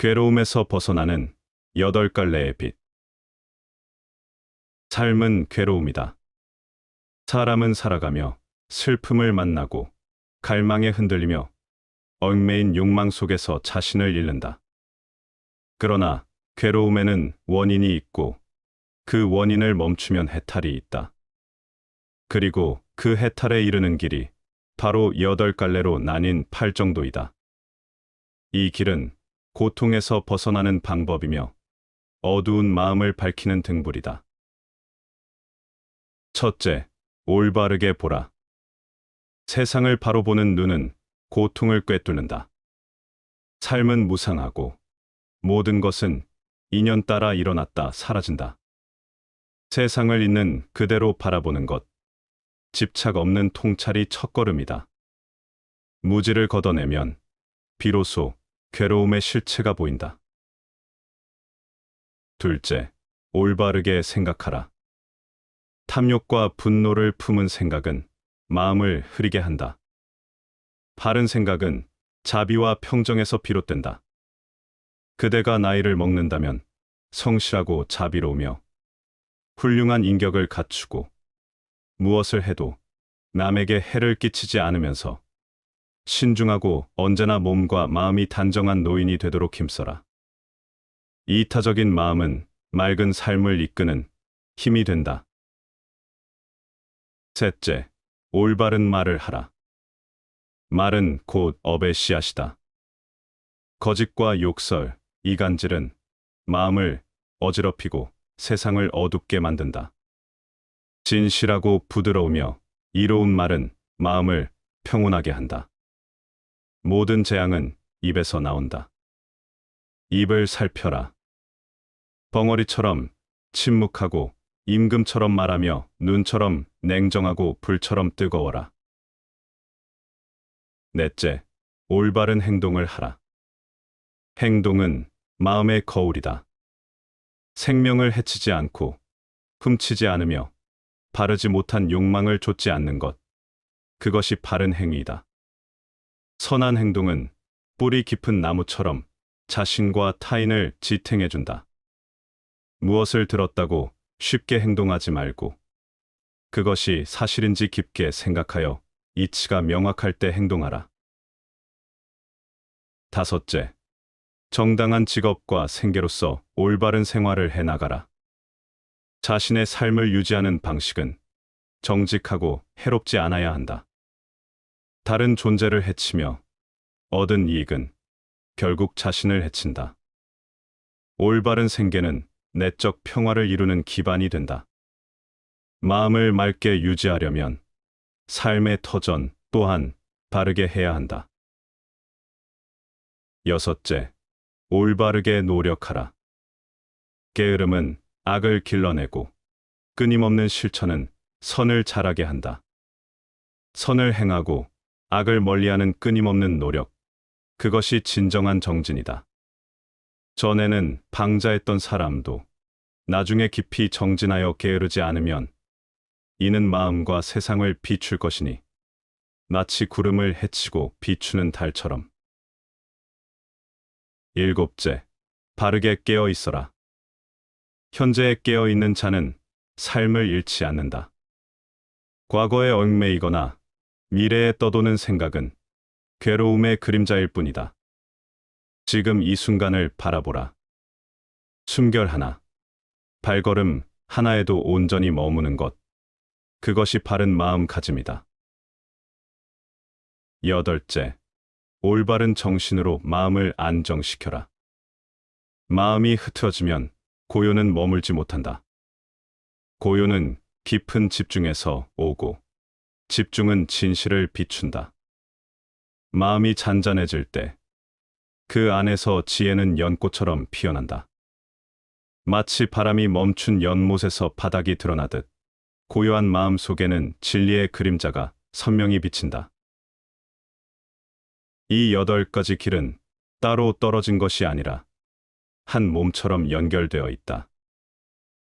괴로움에서 벗어나는 8갈래의 빛. 삶은 괴로움이다. 사람은 살아가며 슬픔을 만나고 갈망에 흔들리며 얽매인 욕망 속에서 자신을 잃는다. 그러나 괴로움에는 원인이 있고 그 원인을 멈추면 해탈이 있다. 그리고 그 해탈에 이르는 길이 바로 8갈래로 나뉜 팔정도이다. 이 길은 고통에서 벗어나는 방법이며 어두운 마음을 밝히는 등불이다. 첫째, 올바르게 보라. 세상을 바로 보는 눈은 고통을 꿰뚫는다. 삶은 무상하고 모든 것은 인연 따라 일어났다 사라진다. 세상을 있는 그대로 바라보는 것, 집착 없는 통찰이 첫걸음이다. 무지를 걷어내면 비로소 괴로움의 실체가 보인다. 둘째, 올바르게 생각하라. 탐욕과 분노를 품은 생각은 마음을 흐리게 한다. 바른 생각은 자비와 평정에서 비롯된다. 그대가 나이를 먹는다면 성실하고 자비로우며 훌륭한 인격을 갖추고 무엇을 해도 남에게 해를 끼치지 않으면서 신중하고 언제나 몸과 마음이 단정한 노인이 되도록 힘써라. 이타적인 마음은 맑은 삶을 이끄는 힘이 된다. 셋째, 올바른 말을 하라. 말은 곧 업의 씨앗이다. 거짓과 욕설, 이간질은 마음을 어지럽히고 세상을 어둡게 만든다. 진실하고 부드러우며 이로운 말은 마음을 평온하게 한다. 모든 재앙은 입에서 나온다. 입을 살펴라. 벙어리처럼 침묵하고 임금처럼 말하며 눈처럼 냉정하고 불처럼 뜨거워라. 넷째, 올바른 행동을 하라. 행동은 마음의 거울이다. 생명을 해치지 않고 훔치지 않으며 바르지 못한 욕망을 좇지 않는 것, 그것이 바른 행위이다. 선한 행동은 뿌리 깊은 나무처럼 자신과 타인을 지탱해준다. 무엇을 들었다고 쉽게 행동하지 말고 그것이 사실인지 깊게 생각하여 이치가 명확할 때 행동하라. 다섯째, 정당한 직업과 생계로서 올바른 생활을 해나가라. 자신의 삶을 유지하는 방식은 정직하고 해롭지 않아야 한다. 다른 존재를 해치며 얻은 이익은 결국 자신을 해친다. 올바른 생계는 내적 평화를 이루는 기반이 된다. 마음을 맑게 유지하려면 삶의 터전 또한 바르게 해야 한다. 여섯째, 올바르게 노력하라. 게으름은 악을 길러내고 끊임없는 실천은 선을 자라게 한다. 선을 행하고 악을 멀리하는 끊임없는 노력, 그것이 진정한 정진이다. 전에는 방자했던 사람도 나중에 깊이 정진하여 게으르지 않으면 이는 마음과 세상을 비출 것이니 마치 구름을 헤치고 비추는 달처럼. 일곱째, 바르게 깨어 있어라. 현재에 깨어 있는 자는 삶을 잃지 않는다. 과거에 얽매이거나 미래에 떠도는 생각은 괴로움의 그림자일 뿐이다. 지금 이 순간을 바라보라. 숨결 하나, 발걸음 하나에도 온전히 머무는 것, 그것이 바른 마음가짐이다. 여덟째, 올바른 정신으로 마음을 안정시켜라. 마음이 흐트러지면 고요는 머물지 못한다. 고요는 깊은 집중에서 오고 집중은 진실을 비춘다. 마음이 잔잔해질 때 그 안에서 지혜는 연꽃처럼 피어난다. 마치 바람이 멈춘 연못에서 바닥이 드러나듯 고요한 마음 속에는 진리의 그림자가 선명히 비친다. 이 8가지 길은 따로 떨어진 것이 아니라 한 몸처럼 연결되어 있다.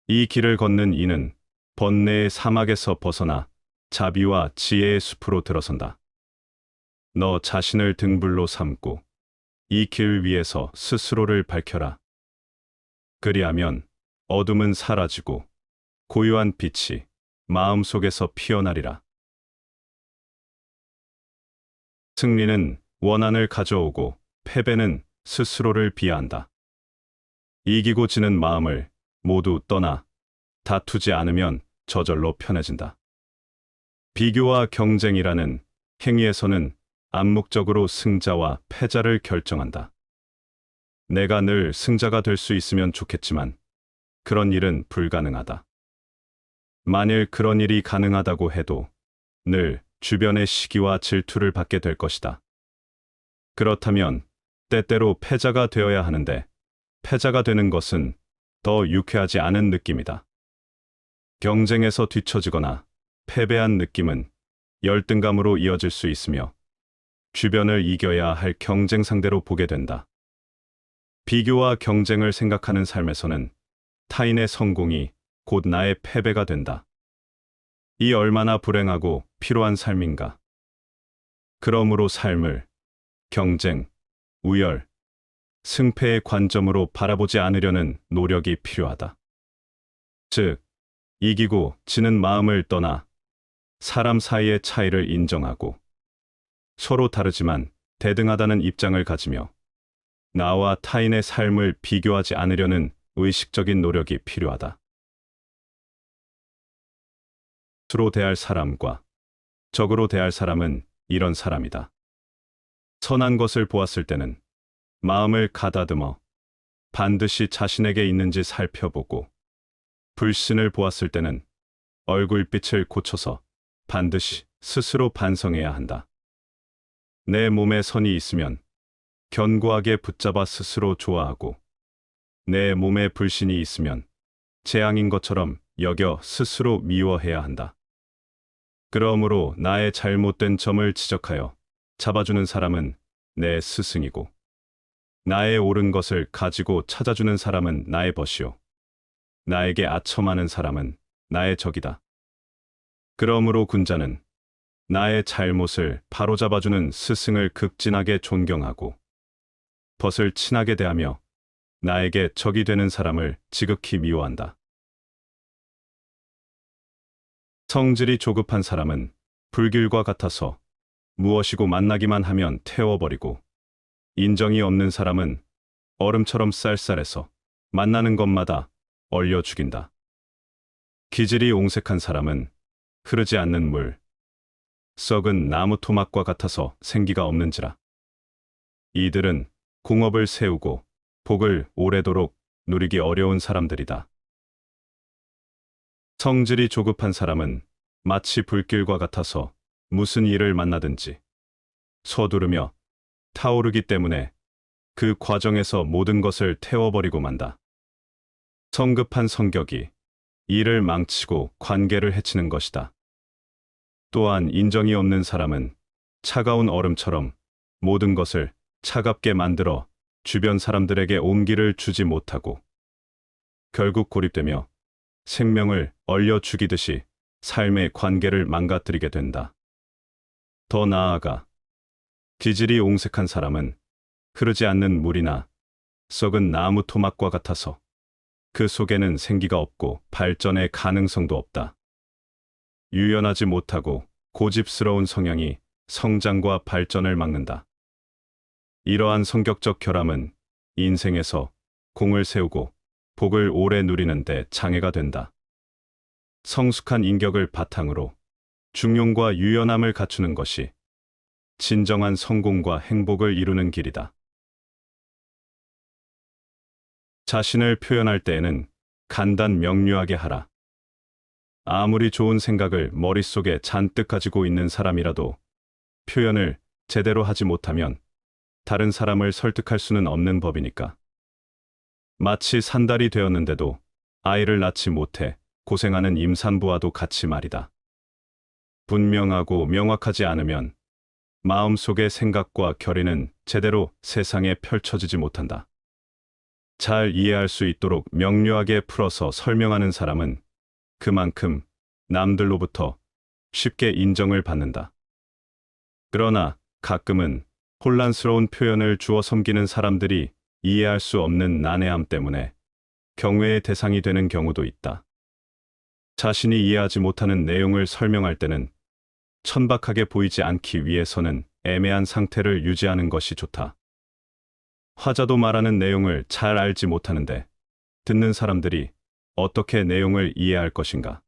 이 길을 걷는 이는 번뇌의 사막에서 벗어나 자비와 지혜의 숲으로 들어선다. 너 자신을 등불로 삼고 이 길 위에서 스스로를 밝혀라. 그리하면 어둠은 사라지고 고요한 빛이 마음속에서 피어나리라. 승리는 원한을 가져오고 패배는 스스로를 비하한다. 이기고 지는 마음을 모두 떠나 다투지 않으면 저절로 편해진다. 비교와 경쟁이라는 행위에서는 암묵적으로 승자와 패자를 결정한다. 내가 늘 승자가 될 수 있으면 좋겠지만 그런 일은 불가능하다. 만일 그런 일이 가능하다고 해도 늘 주변의 시기와 질투를 받게 될 것이다. 그렇다면 때때로 패자가 되어야 하는데 패자가 되는 것은 더 유쾌하지 않은 느낌이다. 경쟁에서 뒤처지거나 패배한 느낌은 열등감으로 이어질 수 있으며 주변을 이겨야 할 경쟁 상대로 보게 된다. 비교와 경쟁을 생각하는 삶에서는 타인의 성공이 곧 나의 패배가 된다. 이 얼마나 불행하고 피로한 삶인가. 그러므로 삶을 경쟁, 우열, 승패의 관점으로 바라보지 않으려는 노력이 필요하다. 즉, 이기고 지는 마음을 떠나 사람 사이의 차이를 인정하고 서로 다르지만 대등하다는 입장을 가지며 나와 타인의 삶을 비교하지 않으려는 의식적인 노력이 필요하다. 스스로 대할 사람과 적으로 대할 사람은 이런 사람이다. 선한 것을 보았을 때는 마음을 가다듬어 반드시 자신에게 있는지 살펴보고 불신을 보았을 때는 얼굴빛을 고쳐서 반드시 스스로 반성해야 한다. 내 몸에 선이 있으면 견고하게 붙잡아 스스로 좋아하고 내 몸에 불신이 있으면 재앙인 것처럼 여겨 스스로 미워해야 한다. 그러므로 나의 잘못된 점을 지적하여 잡아주는 사람은 내 스승이고 나의 옳은 것을 가지고 찾아주는 사람은 나의 벗이요 나에게 아첨하는 사람은 나의 적이다. 그러므로 군자는 나의 잘못을 바로잡아주는 스승을 극진하게 존경하고 벗을 친하게 대하며 나에게 적이 되는 사람을 지극히 미워한다. 성질이 조급한 사람은 불길과 같아서 무엇이고 만나기만 하면 태워버리고 인정이 없는 사람은 얼음처럼 쌀쌀해서 만나는 것마다 얼려 죽인다. 기질이 옹색한 사람은 흐르지 않는 물, 썩은 나무 토막과 같아서 생기가 없는지라. 이들은 공업을 세우고 복을 오래도록 누리기 어려운 사람들이다. 성질이 조급한 사람은 마치 불길과 같아서 무슨 일을 만나든지 서두르며 타오르기 때문에 그 과정에서 모든 것을 태워버리고 만다. 성급한 성격이 일을 망치고 관계를 해치는 것이다. 또한 인정이 없는 사람은 차가운 얼음처럼 모든 것을 차갑게 만들어 주변 사람들에게 온기를 주지 못하고 결국 고립되며 생명을 얼려 죽이듯이 삶의 관계를 망가뜨리게 된다. 더 나아가 기질이 옹색한 사람은 흐르지 않는 물이나 썩은 나무 토막과 같아서 그 속에는 생기가 없고 발전의 가능성도 없다. 유연하지 못하고 고집스러운 성향이 성장과 발전을 막는다. 이러한 성격적 결함은 인생에서 공을 세우고 복을 오래 누리는 데 장애가 된다. 성숙한 인격을 바탕으로 중용과 유연함을 갖추는 것이 진정한 성공과 행복을 이루는 길이다. 자신을 표현할 때에는 간단 명료하게 하라. 아무리 좋은 생각을 머릿속에 잔뜩 가지고 있는 사람이라도 표현을 제대로 하지 못하면 다른 사람을 설득할 수는 없는 법이니까. 마치 산달이 되었는데도 아이를 낳지 못해 고생하는 임산부와도 같이 말이다. 분명하고 명확하지 않으면 마음속의 생각과 결의는 제대로 세상에 펼쳐지지 못한다. 잘 이해할 수 있도록 명료하게 풀어서 설명하는 사람은 그만큼 남들로부터 쉽게 인정을 받는다. 그러나 가끔은 혼란스러운 표현을 주어 섬기는 사람들이 이해할 수 없는 난해함 때문에 경외의 대상이 되는 경우도 있다. 자신이 이해하지 못하는 내용을 설명할 때는 천박하게 보이지 않기 위해서는 애매한 상태를 유지하는 것이 좋다. 화자도 말하는 내용을 잘 알지 못하는데 듣는 사람들이 어떻게 내용을 이해할 것인가?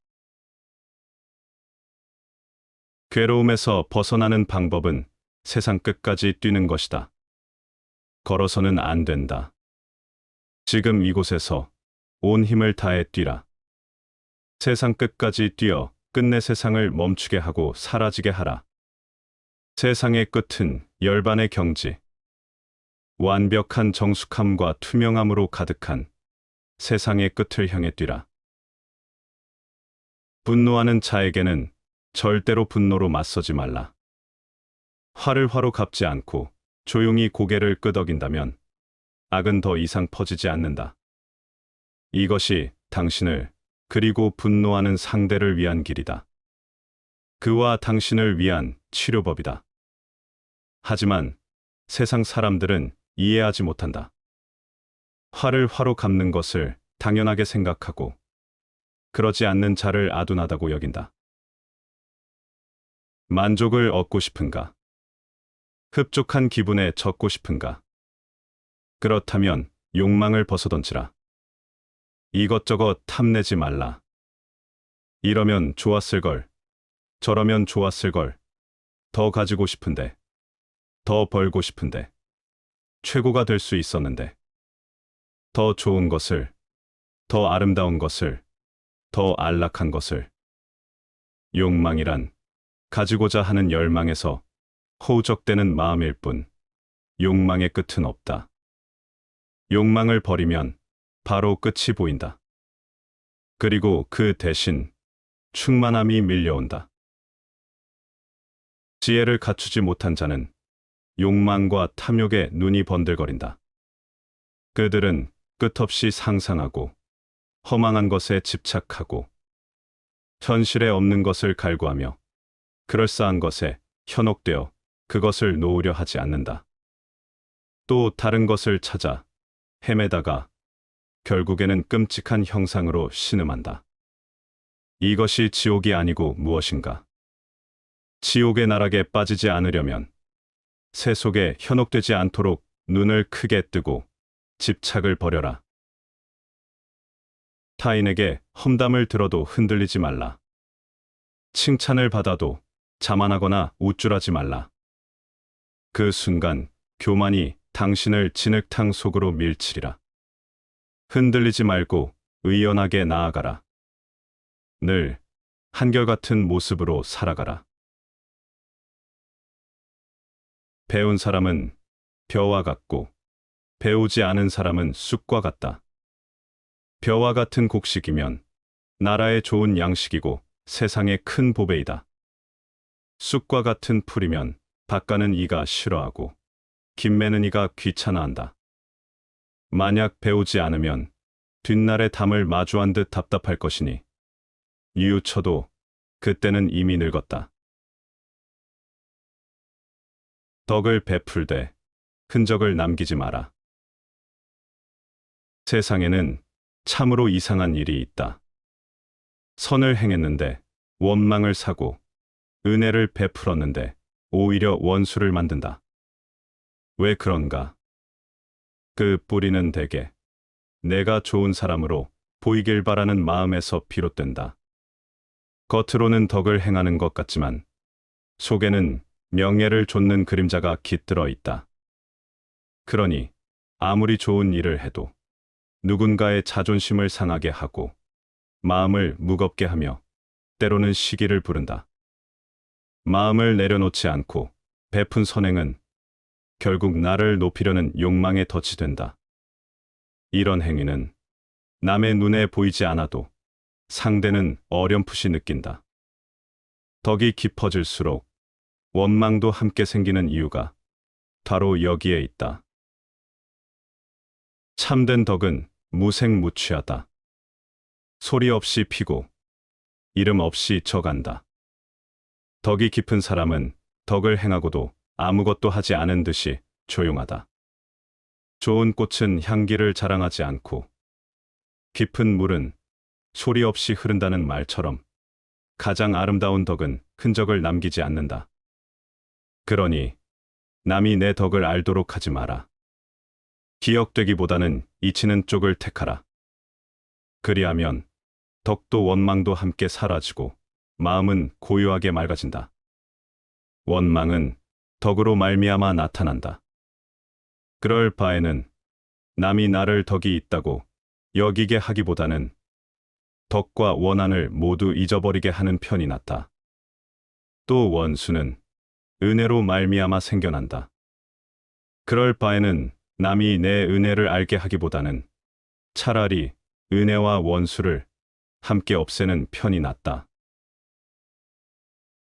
괴로움에서 벗어나는 방법은 세상 끝까지 뛰는 것이다. 걸어서는 안 된다. 지금 이곳에서 온 힘을 다해 뛰라. 세상 끝까지 뛰어 끝내 세상을 멈추게 하고 사라지게 하라. 세상의 끝은 열반의 경지. 완벽한 정숙함과 투명함으로 가득한 세상의 끝을 향해 뛰라. 분노하는 자에게는 절대로 분노로 맞서지 말라. 화를 화로 갚지 않고 조용히 고개를 끄덕인다면 악은 더 이상 퍼지지 않는다. 이것이 당신을 그리고 분노하는 상대를 위한 길이다. 그와 당신을 위한 치료법이다. 하지만 세상 사람들은 이해하지 못한다. 화를 화로 갚는 것을 당연하게 생각하고 그러지 않는 자를 아둔하다고 여긴다. 만족을 얻고 싶은가? 흡족한 기분에 젖고 싶은가? 그렇다면 욕망을 벗어던지라. 이것저것 탐내지 말라. 이러면 좋았을 걸. 저러면 좋았을 걸. 더 가지고 싶은데. 더 벌고 싶은데. 최고가 될 수 있었는데. 더 좋은 것을. 더 아름다운 것을. 더 안락한 것을. 욕망이란 가지고자 하는 열망에서 허우적대는 마음일 뿐 욕망의 끝은 없다. 욕망을 버리면 바로 끝이 보인다. 그리고 그 대신 충만함이 밀려온다. 지혜를 갖추지 못한 자는 욕망과 탐욕에 눈이 번들거린다. 그들은 끝없이 상상하고 허망한 것에 집착하고 현실에 없는 것을 갈구하며 그럴싸한 것에 현혹되어 그것을 놓으려 하지 않는다. 또 다른 것을 찾아 헤매다가 결국에는 끔찍한 형상으로 신음한다. 이것이 지옥이 아니고 무엇인가? 지옥의 나락에 빠지지 않으려면 새 속에 현혹되지 않도록 눈을 크게 뜨고 집착을 버려라. 타인에게 험담을 들어도 흔들리지 말라. 칭찬을 받아도 자만하거나 우쭐하지 말라. 그 순간 교만이 당신을 진흙탕 속으로 밀치리라. 흔들리지 말고 의연하게 나아가라. 늘 한결같은 모습으로 살아가라. 배운 사람은 벼와 같고 배우지 않은 사람은 쑥과 같다. 벼와 같은 곡식이면 나라의 좋은 양식이고 세상의 큰 보배이다. 쑥과 같은 풀이면 밭가는 이가 싫어하고 김매는 이가 귀찮아한다. 만약 배우지 않으면 뒷날의 담을 마주한 듯 답답할 것이니 뉘우쳐도 그때는 이미 늙었다. 덕을 베풀되 흔적을 남기지 마라. 세상에는 참으로 이상한 일이 있다. 선을 행했는데 원망을 사고 은혜를 베풀었는데 오히려 원수를 만든다. 왜 그런가? 그 뿌리는 대개 내가 좋은 사람으로 보이길 바라는 마음에서 비롯된다. 겉으로는 덕을 행하는 것 같지만 속에는 명예를 좇는 그림자가 깃들어 있다. 그러니 아무리 좋은 일을 해도 누군가의 자존심을 상하게 하고 마음을 무겁게 하며 때로는 시기를 부른다. 마음을 내려놓지 않고 베푼 선행은 결국 나를 높이려는 욕망의 덫이 된다. 이런 행위는 남의 눈에 보이지 않아도 상대는 어렴풋이 느낀다. 덕이 깊어질수록 원망도 함께 생기는 이유가 바로 여기에 있다. 참된 덕은 무색무취하다. 소리 없이 피고 이름 없이 져간다. 덕이 깊은 사람은 덕을 행하고도 아무것도 하지 않은 듯이 조용하다. 좋은 꽃은 향기를 자랑하지 않고 깊은 물은 소리 없이 흐른다는 말처럼 가장 아름다운 덕은 흔적을 남기지 않는다. 그러니 남이 내 덕을 알도록 하지 마라. 기억되기보다는 잊히는 쪽을 택하라. 그리하면 덕도 원망도 함께 사라지고 마음은 고요하게 맑아진다. 원망은 덕으로 말미암아 나타난다. 그럴 바에는 남이 나를 덕이 있다고 여기게 하기보다는 덕과 원한을 모두 잊어버리게 하는 편이 낫다. 또 원수는 은혜로 말미암아 생겨난다. 그럴 바에는 남이 내 은혜를 알게 하기보다는 차라리 은혜와 원수를 함께 없애는 편이 낫다.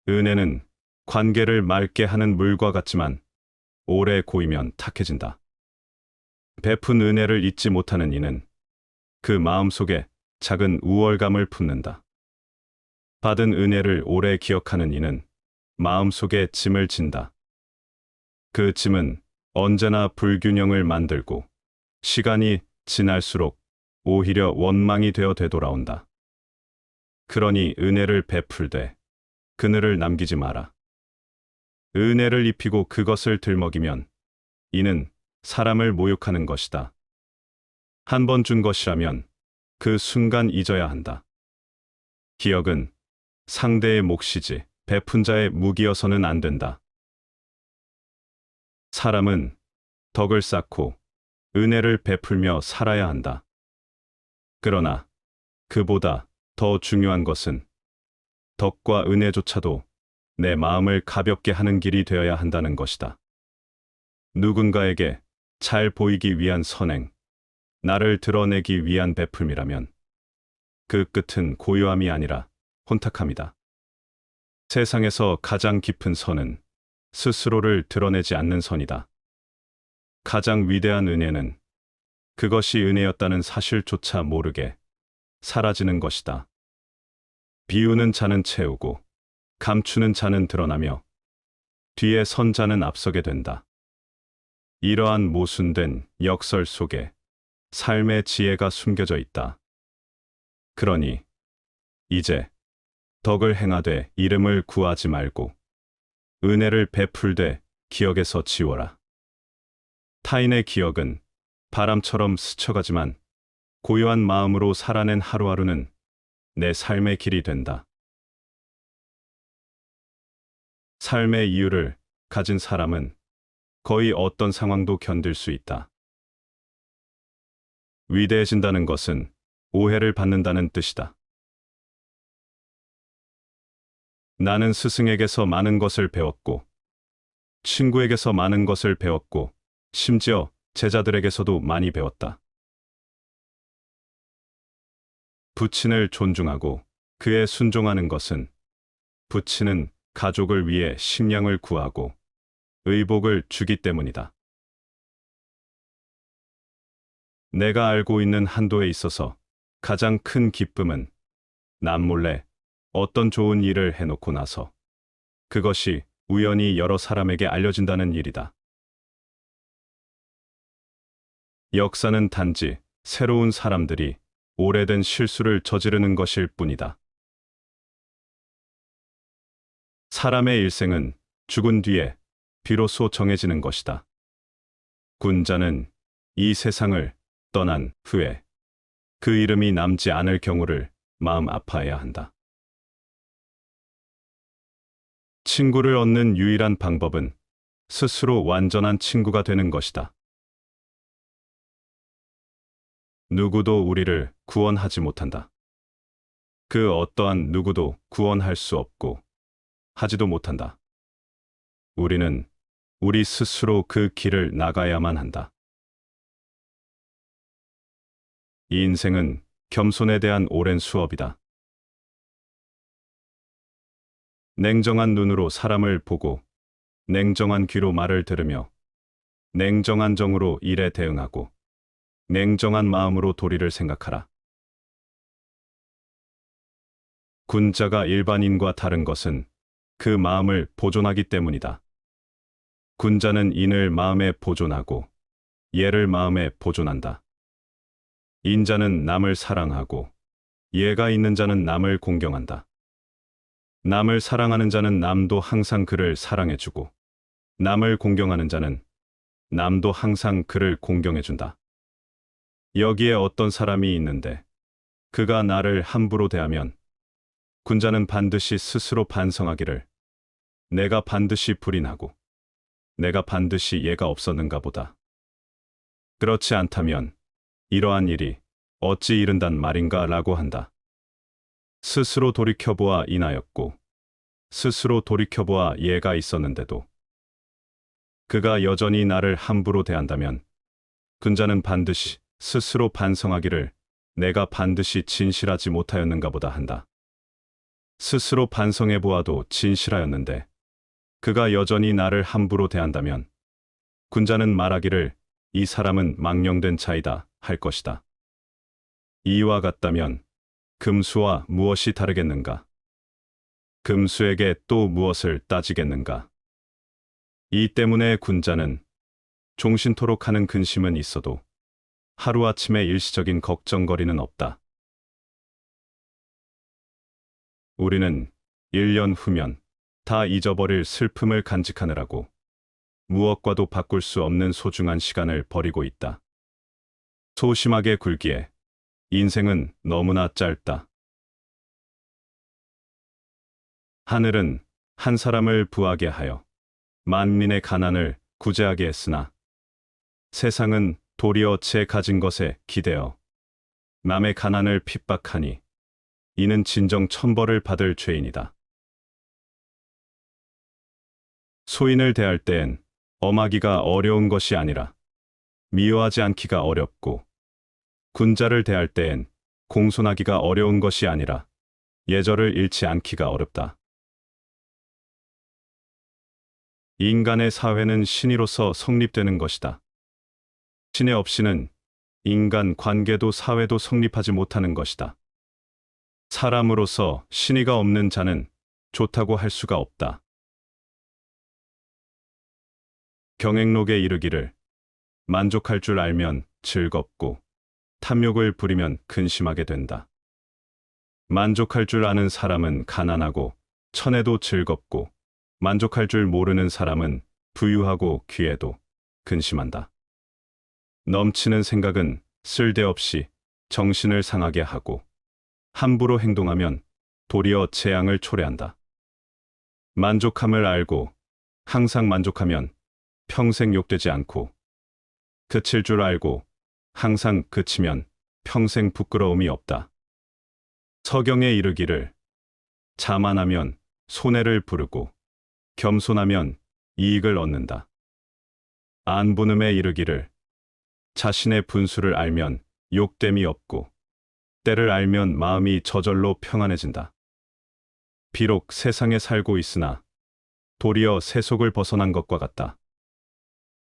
은혜는 관계를 맑게 하는 물과 같지만 오래 고이면 탁해진다. 베푼 은혜를 잊지 못하는 이는 그 마음속에 작은 우월감을 품는다. 받은 은혜를 오래 기억하는 이는 마음속에 짐을 진다. 그 짐은 언제나 불균형을 만들고 시간이 지날수록 오히려 원망이 되어 되돌아온다. 그러니 은혜를 베풀되 그늘을 남기지 마라. 은혜를 입히고 그것을 들먹이면 이는 사람을 모욕하는 것이다. 한 번 준 것이라면 그 순간 잊어야 한다. 기억은 상대의 몫이지 베푼 자의 무기여서는 안 된다. 사람은 덕을 쌓고 은혜를 베풀며 살아야 한다. 그러나 그보다 더 중요한 것은 덕과 은혜조차도 내 마음을 가볍게 하는 길이 되어야 한다는 것이다. 누군가에게 잘 보이기 위한 선행, 나를 드러내기 위한 베품이라면 그 끝은 고요함이 아니라 혼탁함이다. 세상에서 가장 깊은 선은 스스로를 드러내지 않는 선이다. 가장 위대한 은혜는 그것이 은혜였다는 사실조차 모르게 사라지는 것이다. 비우는 자는 채우고 감추는 자는 드러나며 뒤에 선 자는 앞서게 된다. 이러한 모순된 역설 속에 삶의 지혜가 숨겨져 있다. 그러니 이제 덕을 행하되 이름을 구하지 말고 은혜를 베풀되 기억에서 지워라. 타인의 기억은 바람처럼 스쳐가지만 고요한 마음으로 살아낸 하루하루는 내 삶의 길이 된다. 삶의 이유를 가진 사람은 거의 어떤 상황도 견딜 수 있다. 위대해진다는 것은 오해를 받는다는 뜻이다. 나는 스승에게서 많은 것을 배웠고, 친구에게서 많은 것을 배웠고, 심지어 제자들에게서도 많이 배웠다. 부친을 존중하고 그에 순종하는 것은 부친은 가족을 위해 식량을 구하고 의복을 주기 때문이다. 내가 알고 있는 한도에 있어서 가장 큰 기쁨은 남몰래 어떤 좋은 일을 해놓고 나서 그것이 우연히 여러 사람에게 알려진다는 일이다. 역사는 단지 새로운 사람들이 오래된 실수를 저지르는 것일 뿐이다. 사람의 일생은 죽은 뒤에 비로소 정해지는 것이다. 군자는 이 세상을 떠난 후에 그 이름이 남지 않을 경우를 마음 아파해야 한다. 친구를 얻는 유일한 방법은 스스로 완전한 친구가 되는 것이다. 누구도 우리를 구원하지 못한다. 그 어떠한 누구도 구원할 수 없고 하지도 못한다. 우리는 우리 스스로 그 길을 나가야만 한다. 이 인생은 겸손에 대한 오랜 수업이다. 냉정한 눈으로 사람을 보고 냉정한 귀로 말을 들으며 냉정한 정으로 일에 대응하고 냉정한 마음으로 도리를 생각하라. 군자가 일반인과 다른 것은 그 마음을 보존하기 때문이다. 군자는 인을 마음에 보존하고 예를 마음에 보존한다. 인자는 남을 사랑하고 예가 있는 자는 남을 공경한다. 남을 사랑하는 자는 남도 항상 그를 사랑해주고 남을 공경하는 자는 남도 항상 그를 공경해준다. 여기에 어떤 사람이 있는데 그가 나를 함부로 대하면 군자는 반드시 스스로 반성하기를 내가 반드시 불인하고 내가 반드시 예가 없었는가 보다. 그렇지 않다면 이러한 일이 어찌 이른단 말인가 라고 한다. 스스로 돌이켜보아 인하였고 스스로 돌이켜보아 예가 있었는데도 그가 여전히 나를 함부로 대한다면 군자는 반드시 스스로 반성하기를 내가 반드시 진실하지 못하였는가 보다 한다. 스스로 반성해 보아도 진실하였는데 그가 여전히 나를 함부로 대한다면 군자는 말하기를 이 사람은 망령된 자이다 할 것이다. 이와 같다면 금수와 무엇이 다르겠는가? 금수에게 또 무엇을 따지겠는가? 이 때문에 군자는 종신토록 하는 근심은 있어도 하루아침에 일시적인 걱정거리는 없다. 우리는 1년 후면 다 잊어버릴 슬픔을 간직하느라고 무엇과도 바꿀 수 없는 소중한 시간을 버리고 있다. 소심하게 굴기에 인생은 너무나 짧다. 하늘은 한 사람을 부하게 하여 만민의 가난을 구제하게 했으나 세상은 도리어 제 가진 것에 기대어 남의 가난을 핍박하니 이는 진정 천벌을 받을 죄인이다. 소인을 대할 때엔 엄하기가 어려운 것이 아니라 미워하지 않기가 어렵고 군자를 대할 때엔 공손하기가 어려운 것이 아니라 예절을 잃지 않기가 어렵다. 인간의 사회는 신의로서 성립되는 것이다. 신의 없이는 인간 관계도 사회도 성립하지 못하는 것이다. 사람으로서 신의가 없는 자는 좋다고 할 수가 없다. 경행록에 이르기를 만족할 줄 알면 즐겁고 탐욕을 부리면 근심하게 된다. 만족할 줄 아는 사람은 가난하고 천해도 즐겁고 만족할 줄 모르는 사람은 부유하고 귀해도 근심한다. 넘치는 생각은 쓸데없이 정신을 상하게 하고 함부로 행동하면 도리어 재앙을 초래한다. 만족함을 알고 항상 만족하면 평생 욕되지 않고 그칠 줄 알고 항상 그치면 평생 부끄러움이 없다. 서경에 이르기를 자만하면 손해를 부르고 겸손하면 이익을 얻는다. 안분음에 이르기를 자신의 분수를 알면 욕됨이 없고 때를 알면 마음이 저절로 평안해진다. 비록 세상에 살고 있으나 도리어 세속을 벗어난 것과 같다.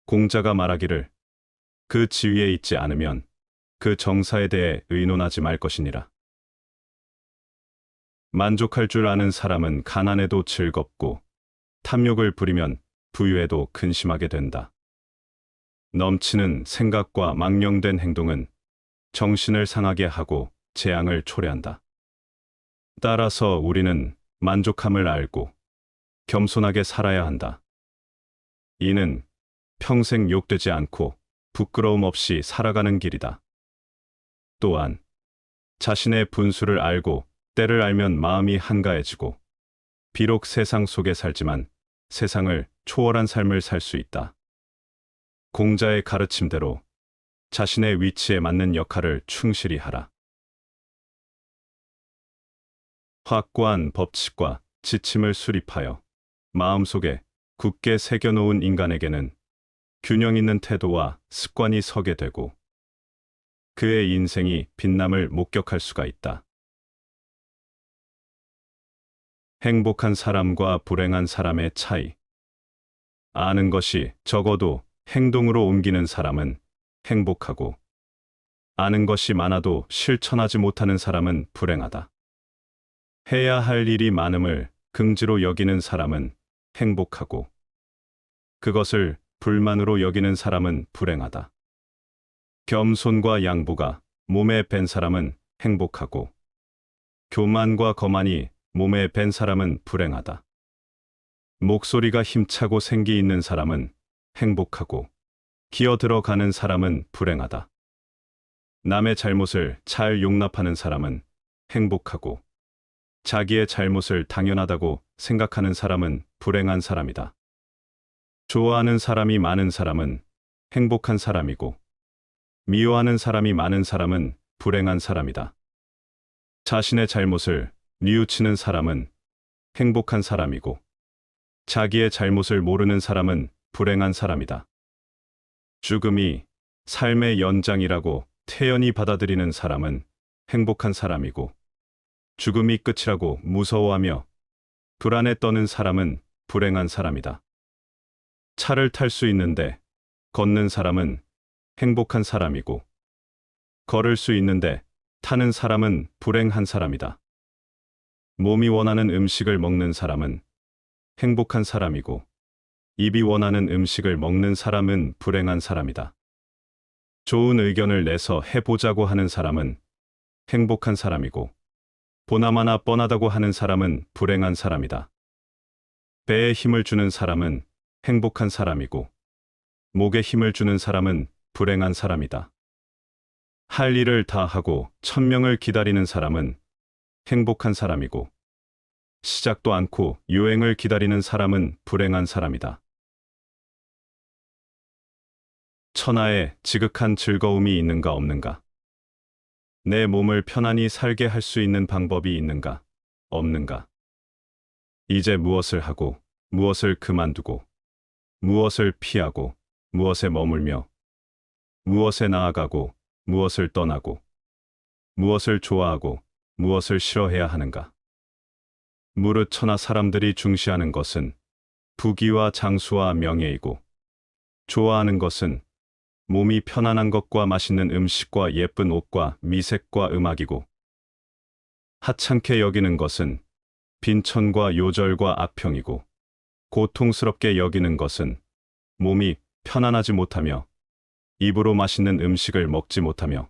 공자가 말하기를 그 지위에 있지 않으면 그 정사에 대해 의논하지 말 것이니라. 만족할 줄 아는 사람은 가난해도 즐겁고 탐욕을 부리면 부유해도 근심하게 된다. 넘치는 생각과 망령된 행동은 정신을 상하게 하고 재앙을 초래한다. 따라서 우리는 만족함을 알고 겸손하게 살아야 한다. 이는 평생 욕되지 않고 부끄러움 없이 살아가는 길이다. 또한 자신의 분수를 알고 때를 알면 마음이 한가해지고 비록 세상 속에 살지만 세상을 초월한 삶을 살 수 있다. 공자의 가르침대로 자신의 위치에 맞는 역할을 충실히 하라. 확고한 법칙과 지침을 수립하여 마음속에 굳게 새겨놓은 인간에게는 균형 있는 태도와 습관이 서게 되고 그의 인생이 빛남을 목격할 수가 있다. 행복한 사람과 불행한 사람의 차이. 아는 것이 적어도 행동으로 옮기는 사람은 행복하고 아는 것이 많아도 실천하지 못하는 사람은 불행하다. 해야 할 일이 많음을 긍지로 여기는 사람은 행복하고 그것을 불만으로 여기는 사람은 불행하다. 겸손과 양보가 몸에 밴 사람은 행복하고, 교만과 거만이 몸에 밴 사람은 불행하다. 목소리가 힘차고 생기 있는 사람은 행복하고, 기어 들어가는 사람은 불행하다. 남의 잘못을 잘 용납하는 사람은 행복하고, 자기의 잘못을 당연하다고 생각하는 사람은 불행한 사람이다. 좋아하는 사람이 많은 사람은 행복한 사람이고, 미워하는 사람이 많은 사람은 불행한 사람이다. 자신의 잘못을 뉘우치는 사람은 행복한 사람이고, 자기의 잘못을 모르는 사람은 불행한 사람이다. 죽음이 삶의 연장이라고 태연히 받아들이는 사람은 행복한 사람이고, 죽음이 끝이라고 무서워하며 불안에 떠는 사람은 불행한 사람이다. 차를 탈 수 있는데 걷는 사람은 행복한 사람이고, 걸을 수 있는데 타는 사람은 불행한 사람이다. 몸이 원하는 음식을 먹는 사람은 행복한 사람이고, 입이 원하는 음식을 먹는 사람은 불행한 사람이다. 좋은 의견을 내서 해보자고 하는 사람은 행복한 사람이고, 보나마나 뻔하다고 하는 사람은 불행한 사람이다. 배에 힘을 주는 사람은 행복한 사람이고, 목에 힘을 주는 사람은 불행한 사람이다. 할 일을 다 하고 천명을 기다리는 사람은 행복한 사람이고, 시작도 않고 유행을 기다리는 사람은 불행한 사람이다. 천하에 지극한 즐거움이 있는가 없는가? 내 몸을 편안히 살게 할 수 있는 방법이 있는가 없는가? 이제 무엇을 하고 무엇을 그만두고 무엇을 피하고 무엇에 머물며 무엇에 나아가고 무엇을 떠나고 무엇을 좋아하고 무엇을 싫어해야 하는가? 무릇 천하 사람들이 중시하는 것은 부귀와 장수와 명예이고, 좋아하는 것은 몸이 편안한 것과 맛있는 음식과 예쁜 옷과 미색과 음악이고, 하찮게 여기는 것은 빈천과 요절과 악평이고, 고통스럽게 여기는 것은 몸이 편안하지 못하며 입으로 맛있는 음식을 먹지 못하며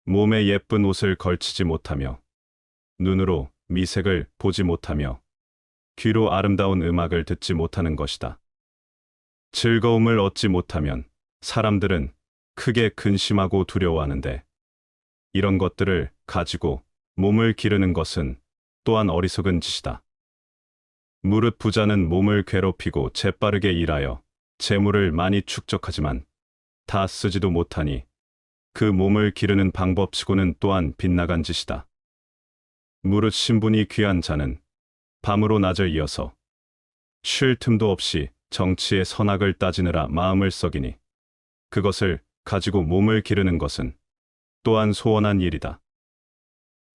몸에 예쁜 옷을 걸치지 못하며 눈으로 미색을 보지 못하며 귀로 아름다운 음악을 듣지 못하는 것이다. 즐거움을 얻지 못하면 사람들은 크게 근심하고 두려워하는데, 이런 것들을 가지고 몸을 기르는 것은 또한 어리석은 짓이다. 무릇 부자는 몸을 괴롭히고 재빠르게 일하여 재물을 많이 축적하지만 다 쓰지도 못하니 그 몸을 기르는 방법치고는 또한 빗나간 짓이다. 무릇 신분이 귀한 자는 밤으로 낮을 이어서 쉴 틈도 없이 정치의 선악을 따지느라 마음을 썩이니, 그것을 가지고 몸을 기르는 것은 또한 소원한 일이다.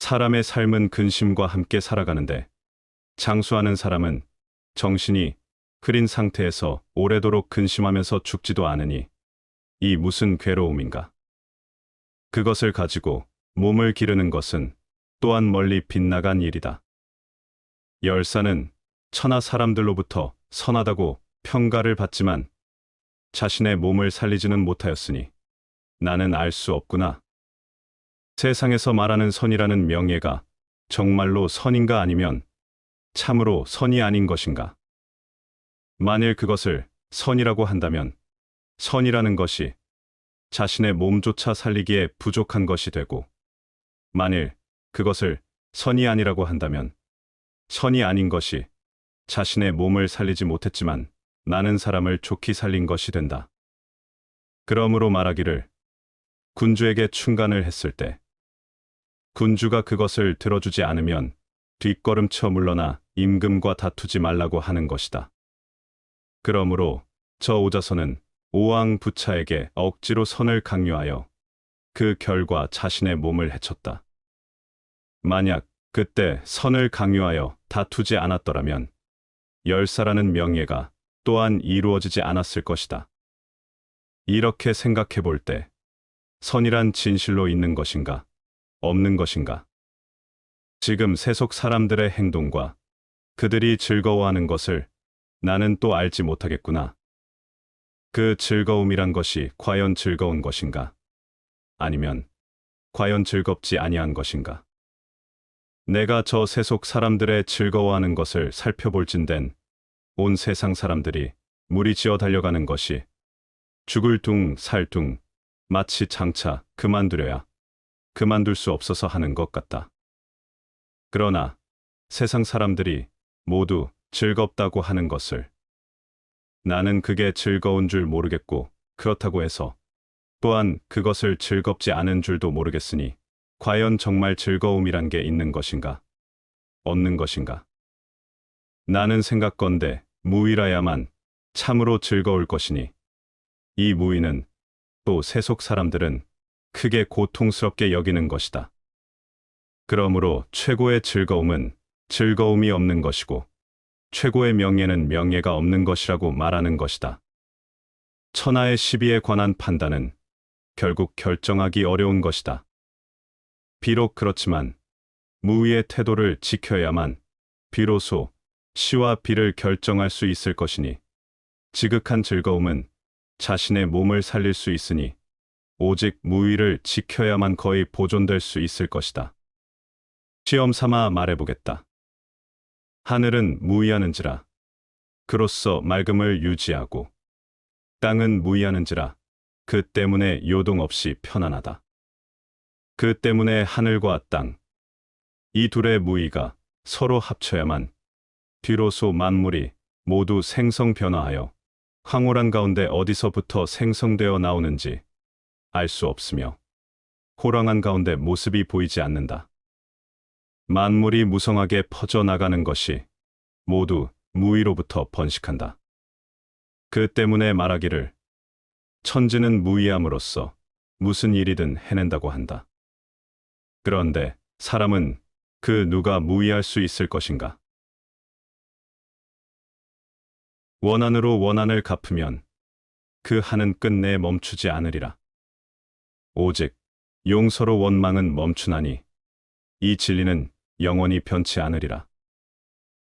사람의 삶은 근심과 함께 살아가는데, 장수하는 사람은 정신이 흐린 상태에서 오래도록 근심하면서 죽지도 않으니 이 무슨 괴로움인가? 그것을 가지고 몸을 기르는 것은 또한 멀리 빗나간 일이다. 열사는 천하 사람들로부터 선하다고 평가를 받지만 자신의 몸을 살리지는 못하였으니 나는 알 수 없구나. 세상에서 말하는 선이라는 명예가 정말로 선인가 아니면 참으로 선이 아닌 것인가? 만일 그것을 선이라고 한다면 선이라는 것이 자신의 몸조차 살리기에 부족한 것이 되고, 만일 그것을 선이 아니라고 한다면 선이 아닌 것이 자신의 몸을 살리지 못했지만 나는 사람을 좋게 살린 것이 된다. 그러므로 말하기를, 군주에게 충간을 했을 때 군주가 그것을 들어주지 않으면 뒷걸음쳐 물러나 임금과 다투지 말라고 하는 것이다. 그러므로 저 오자선은 오왕 부차에게 억지로 선을 강요하여 그 결과 자신의 몸을 해쳤다. 만약 그때 선을 강요하여 다투지 않았더라면 열사라는 명예가 또한 이루어지지 않았을 것이다. 이렇게 생각해 볼 때 선이란 진실로 있는 것인가, 없는 것인가? 지금 세속 사람들의 행동과 그들이 즐거워하는 것을 나는 또 알지 못하겠구나. 그 즐거움이란 것이 과연 즐거운 것인가? 아니면 과연 즐겁지 아니한 것인가? 내가 저 세속 사람들의 즐거워하는 것을 살펴볼진된 온 세상 사람들이 무리지어 달려가는 것이 죽을 둥 살 둥 마치 장차 그만두려야 그만둘 수 없어서 하는 것 같다. 그러나 세상 사람들이 모두 즐겁다고 하는 것을 나는 그게 즐거운 줄 모르겠고 그렇다고 해서 또한 그것을 즐겁지 않은 줄도 모르겠으니 과연 정말 즐거움이란 게 있는 것인가? 없는 것인가? 나는 생각건대 무의라야만 참으로 즐거울 것이니 이 무의는 또 세속 사람들은 크게 고통스럽게 여기는 것이다. 그러므로 최고의 즐거움은 즐거움이 없는 것이고 최고의 명예는 명예가 없는 것이라고 말하는 것이다. 천하의 시비에 관한 판단은 결국 결정하기 어려운 것이다. 비록 그렇지만 무의의 태도를 지켜야만 비로소 시와 비를 결정할 수 있을 것이니 지극한 즐거움은 자신의 몸을 살릴 수 있으니 오직 무의를 지켜야만 거의 보존될 수 있을 것이다. 시험 삼아 말해보겠다. 하늘은 무의하는지라 그로써 맑음을 유지하고 땅은 무의하는지라 그 때문에 요동 없이 편안하다. 그 때문에 하늘과 땅, 이 둘의 무의가 서로 합쳐야만 비로소 만물이 모두 생성변화하여 황홀한 가운데 어디서부터 생성되어 나오는지 알 수 없으며 호랑한 가운데 모습이 보이지 않는다. 만물이 무성하게 퍼져나가는 것이 모두 무의로부터 번식한다. 그 때문에 말하기를 천지는 무의함으로써 무슨 일이든 해낸다고 한다. 그런데 사람은 그 누가 무의할 수 있을 것인가? 원한으로 원한을 갚으면 그 한은 끝내 멈추지 않으리라. 오직 용서로 원망은 멈추나니 이 진리는 영원히 변치 않으리라.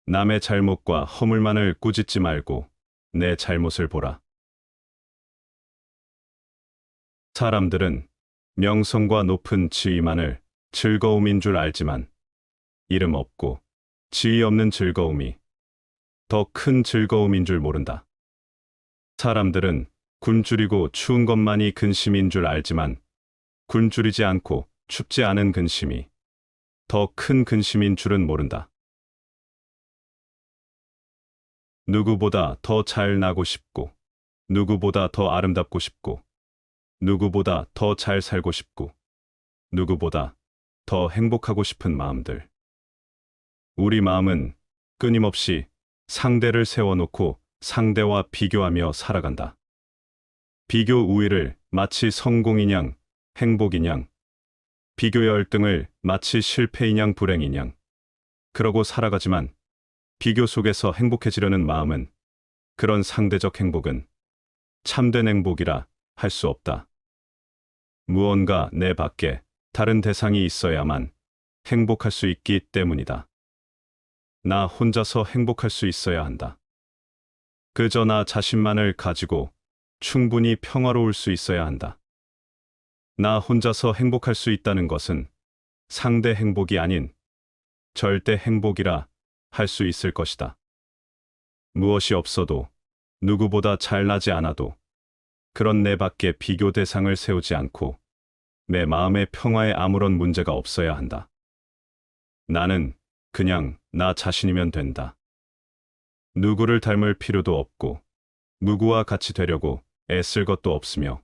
남의 잘못과 허물만을 꾸짖지 말고 내 잘못을 보라. 사람들은 명성과 높은 지위만을 즐거움인 줄 알지만 이름 없고 지위 없는 즐거움이 더 큰 즐거움인 줄 모른다. 사람들은 굶주리고 추운 것만이 근심인 줄 알지만 굶주리지 않고 춥지 않은 근심이 더 큰 근심인 줄은 모른다. 누구보다 더 잘 나고 싶고, 누구보다 더 아름답고 싶고, 누구보다 더 잘 살고 싶고, 누구보다 더 행복하고 싶은 마음들. 우리 마음은 끊임없이 상대를 세워놓고 상대와 비교하며 살아간다. 비교 우위를 마치 성공인양, 행복인양, 비교 열등을 마치 실패인양, 불행인양, 그러고 살아가지만 비교 속에서 행복해지려는 마음은 그런 상대적 행복은 참된 행복이라 할 수 없다. 무언가 내 밖에 다른 대상이 있어야만 행복할 수 있기 때문이다. 나 혼자서 행복할 수 있어야 한다. 그저 나 자신만을 가지고 충분히 평화로울 수 있어야 한다. 나 혼자서 행복할 수 있다는 것은 상대 행복이 아닌 절대 행복이라 할 수 있을 것이다. 무엇이 없어도 누구보다 잘나지 않아도 그런 내 밖에 비교 대상을 세우지 않고 내 마음의 평화에 아무런 문제가 없어야 한다. 나는 그냥 나 자신이면 된다. 누구를 닮을 필요도 없고 누구와 같이 되려고 애쓸 것도 없으며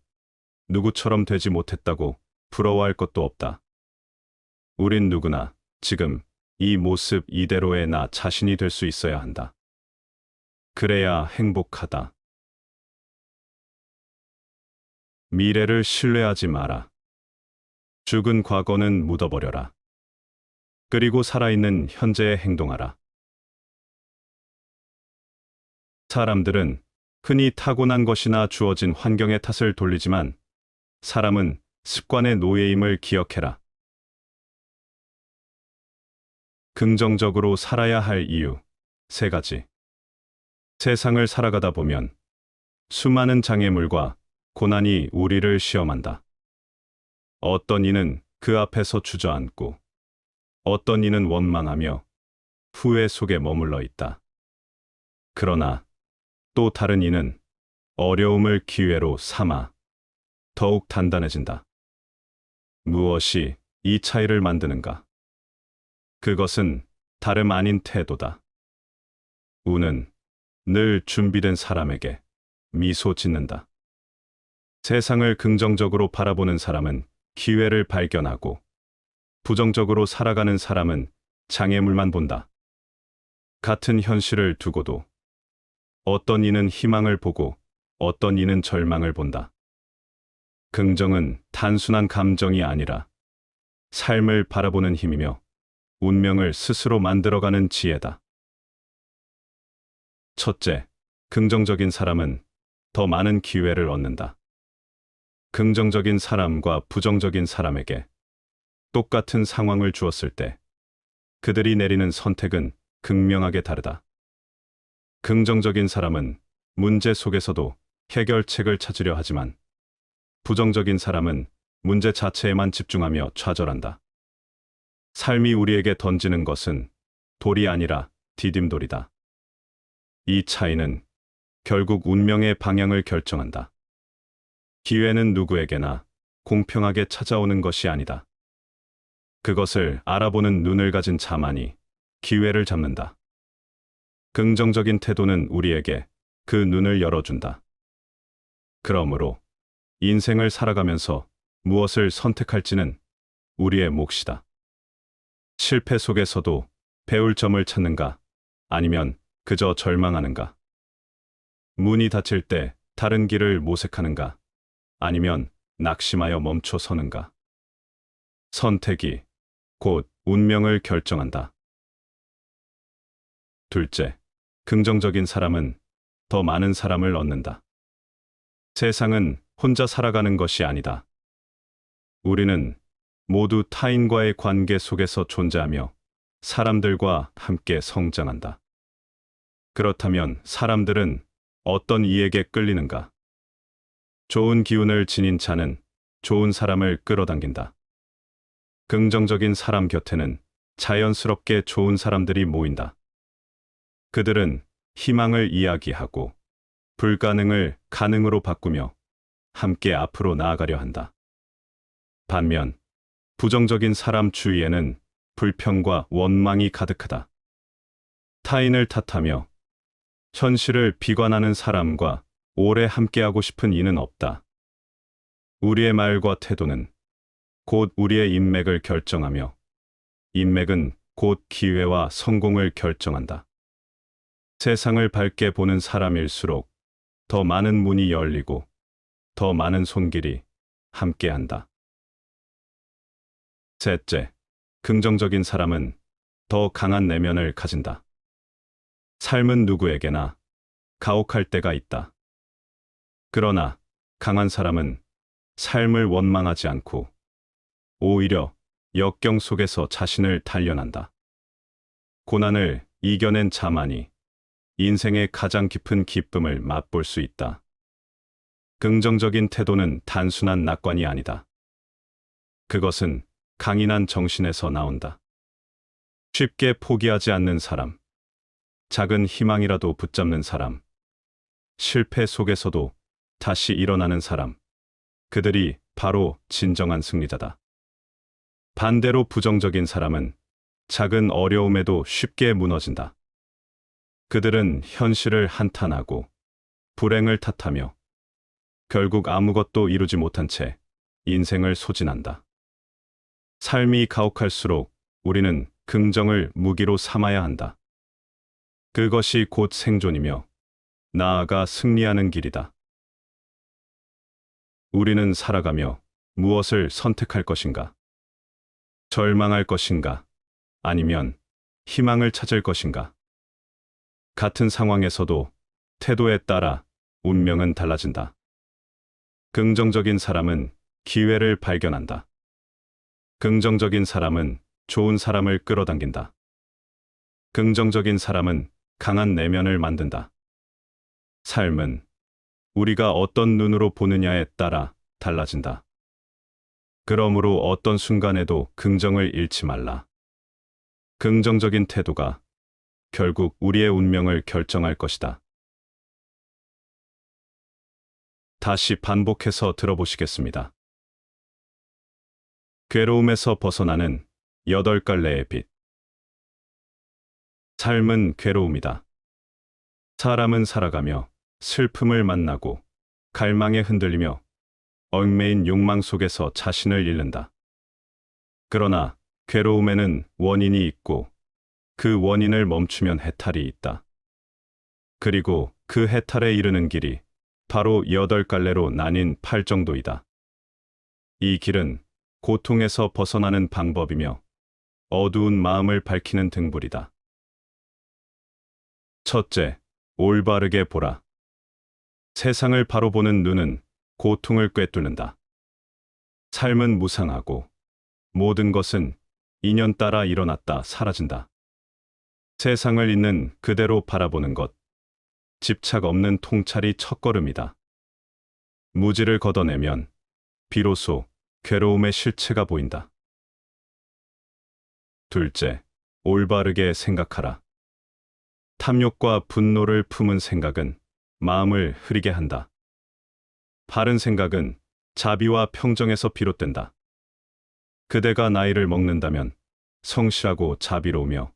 누구처럼 되지 못했다고 부러워할 것도 없다. 우린 누구나 지금 이 모습 이대로의 나 자신이 될 수 있어야 한다. 그래야 행복하다. 미래를 신뢰하지 마라. 죽은 과거는 묻어버려라. 그리고 살아있는 현재에 행동하라. 사람들은 흔히 타고난 것이나 주어진 환경의 탓을 돌리지만 사람은 습관의 노예임을 기억해라. 긍정적으로 살아야 할 이유 3가지. 세상을 살아가다 보면 수많은 장애물과 고난이 우리를 시험한다. 어떤 이는 그 앞에서 주저앉고, 어떤 이는 원망하며 후회 속에 머물러 있다. 그러나 또 다른 이는 어려움을 기회로 삼아 더욱 단단해진다. 무엇이 이 차이를 만드는가? 그것은 다름 아닌 태도다. 운은 늘 준비된 사람에게 미소 짓는다. 세상을 긍정적으로 바라보는 사람은 기회를 발견하고, 부정적으로 살아가는 사람은 장애물만 본다. 같은 현실을 두고도 어떤 이는 희망을 보고 어떤 이는 절망을 본다. 긍정은 단순한 감정이 아니라 삶을 바라보는 힘이며 운명을 스스로 만들어가는 지혜다. 첫째, 긍정적인 사람은 더 많은 기회를 얻는다. 긍정적인 사람과 부정적인 사람에게 똑같은 상황을 주었을 때 그들이 내리는 선택은 극명하게 다르다. 긍정적인 사람은 문제 속에서도 해결책을 찾으려 하지만, 부정적인 사람은 문제 자체에만 집중하며 좌절한다. 삶이 우리에게 던지는 것은 돌이 아니라 디딤돌이다. 이 차이는 결국 운명의 방향을 결정한다. 기회는 누구에게나 공평하게 찾아오는 것이 아니다. 그것을 알아보는 눈을 가진 자만이 기회를 잡는다. 긍정적인 태도는 우리에게 그 눈을 열어준다. 그러므로 인생을 살아가면서 무엇을 선택할지는 우리의 몫이다. 실패 속에서도 배울 점을 찾는가, 아니면 그저 절망하는가? 문이 닫힐 때 다른 길을 모색하는가, 아니면 낙심하여 멈춰 서는가? 선택이 곧 운명을 결정한다. 둘째, 긍정적인 사람은 더 많은 사람을 얻는다. 세상은 혼자 살아가는 것이 아니다. 우리는 모두 타인과의 관계 속에서 존재하며 사람들과 함께 성장한다. 그렇다면 사람들은 어떤 이에게 끌리는가? 좋은 기운을 지닌 자는 좋은 사람을 끌어당긴다. 긍정적인 사람 곁에는 자연스럽게 좋은 사람들이 모인다. 그들은 희망을 이야기하고 불가능을 가능으로 바꾸며 함께 앞으로 나아가려 한다. 반면 부정적인 사람 주위에는 불평과 원망이 가득하다. 타인을 탓하며 현실을 비관하는 사람과 오래 함께하고 싶은 이는 없다. 우리의 말과 태도는 곧 우리의 인맥을 결정하며, 인맥은 곧 기회와 성공을 결정한다. 세상을 밝게 보는 사람일수록 더 많은 문이 열리고 더 많은 손길이 함께한다. 셋째, 긍정적인 사람은 더 강한 내면을 가진다. 삶은 누구에게나 가혹할 때가 있다. 그러나 강한 사람은 삶을 원망하지 않고 오히려 역경 속에서 자신을 단련한다. 고난을 이겨낸 자만이 인생의 가장 깊은 기쁨을 맛볼 수 있다. 긍정적인 태도는 단순한 낙관이 아니다. 그것은 강인한 정신에서 나온다. 쉽게 포기하지 않는 사람, 작은 희망이라도 붙잡는 사람, 실패 속에서도 다시 일어나는 사람, 그들이 바로 진정한 승리자다. 반대로 부정적인 사람은 작은 어려움에도 쉽게 무너진다. 그들은 현실을 한탄하고 불행을 탓하며 결국 아무것도 이루지 못한 채 인생을 소진한다. 삶이 가혹할수록 우리는 긍정을 무기로 삼아야 한다. 그것이 곧 생존이며 나아가 승리하는 길이다. 우리는 살아가며 무엇을 선택할 것인가? 절망할 것인가? 아니면 희망을 찾을 것인가? 같은 상황에서도 태도에 따라 운명은 달라진다. 긍정적인 사람은 기회를 발견한다. 긍정적인 사람은 좋은 사람을 끌어당긴다. 긍정적인 사람은 강한 내면을 만든다. 삶은 우리가 어떤 눈으로 보느냐에 따라 달라진다. 그러므로 어떤 순간에도 긍정을 잃지 말라. 긍정적인 태도가 결국 우리의 운명을 결정할 것이다. 다시 반복해서 들어보시겠습니다. 괴로움에서 벗어나는 8갈래의 빛. 삶은 괴로움이다. 사람은 살아가며 슬픔을 만나고 갈망에 흔들리며 얽매인 욕망 속에서 자신을 잃는다. 그러나 괴로움에는 원인이 있고 그 원인을 멈추면 해탈이 있다. 그리고 그 해탈에 이르는 길이 바로 8갈래로 나뉜 팔정도이다. 이 길은 고통에서 벗어나는 방법이며 어두운 마음을 밝히는 등불이다. 첫째, 올바르게 보라. 세상을 바로 보는 눈은 고통을 꿰뚫는다. 삶은 무상하고 모든 것은 인연 따라 일어났다 사라진다. 세상을 있는 그대로 바라보는 것, 집착 없는 통찰이 첫걸음이다. 무지를 걷어내면 비로소 괴로움의 실체가 보인다. 둘째, 올바르게 생각하라. 탐욕과 분노를 품은 생각은 마음을 흐리게 한다. 바른 생각은 자비와 평정에서 비롯된다. 그대가 나이를 먹는다면 성실하고 자비로우며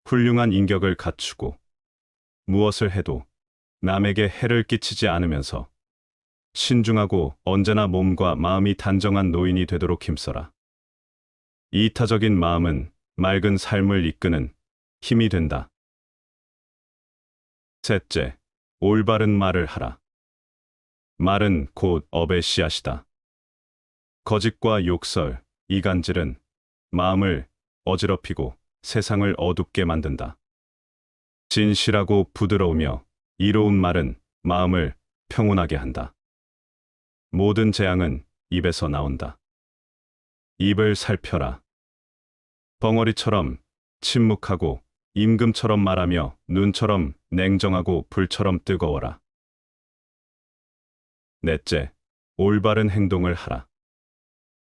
훌륭한 인격을 갖추고 무엇을 해도 남에게 해를 끼치지 않으면서 신중하고 언제나 몸과 마음이 단정한 노인이 되도록 힘써라. 이타적인 마음은 맑은 삶을 이끄는 힘이 된다. 셋째, 올바른 말을 하라. 말은 곧 업의 씨앗이다. 거짓과 욕설, 이간질은 마음을 어지럽히고 세상을 어둡게 만든다. 진실하고 부드러우며 이로운 말은 마음을 평온하게 한다. 모든 재앙은 입에서 나온다. 입을 살펴라. 벙어리처럼 침묵하고 임금처럼 말하며 눈처럼 냉정하고 불처럼 뜨거워라. 넷째, 올바른 행동을 하라.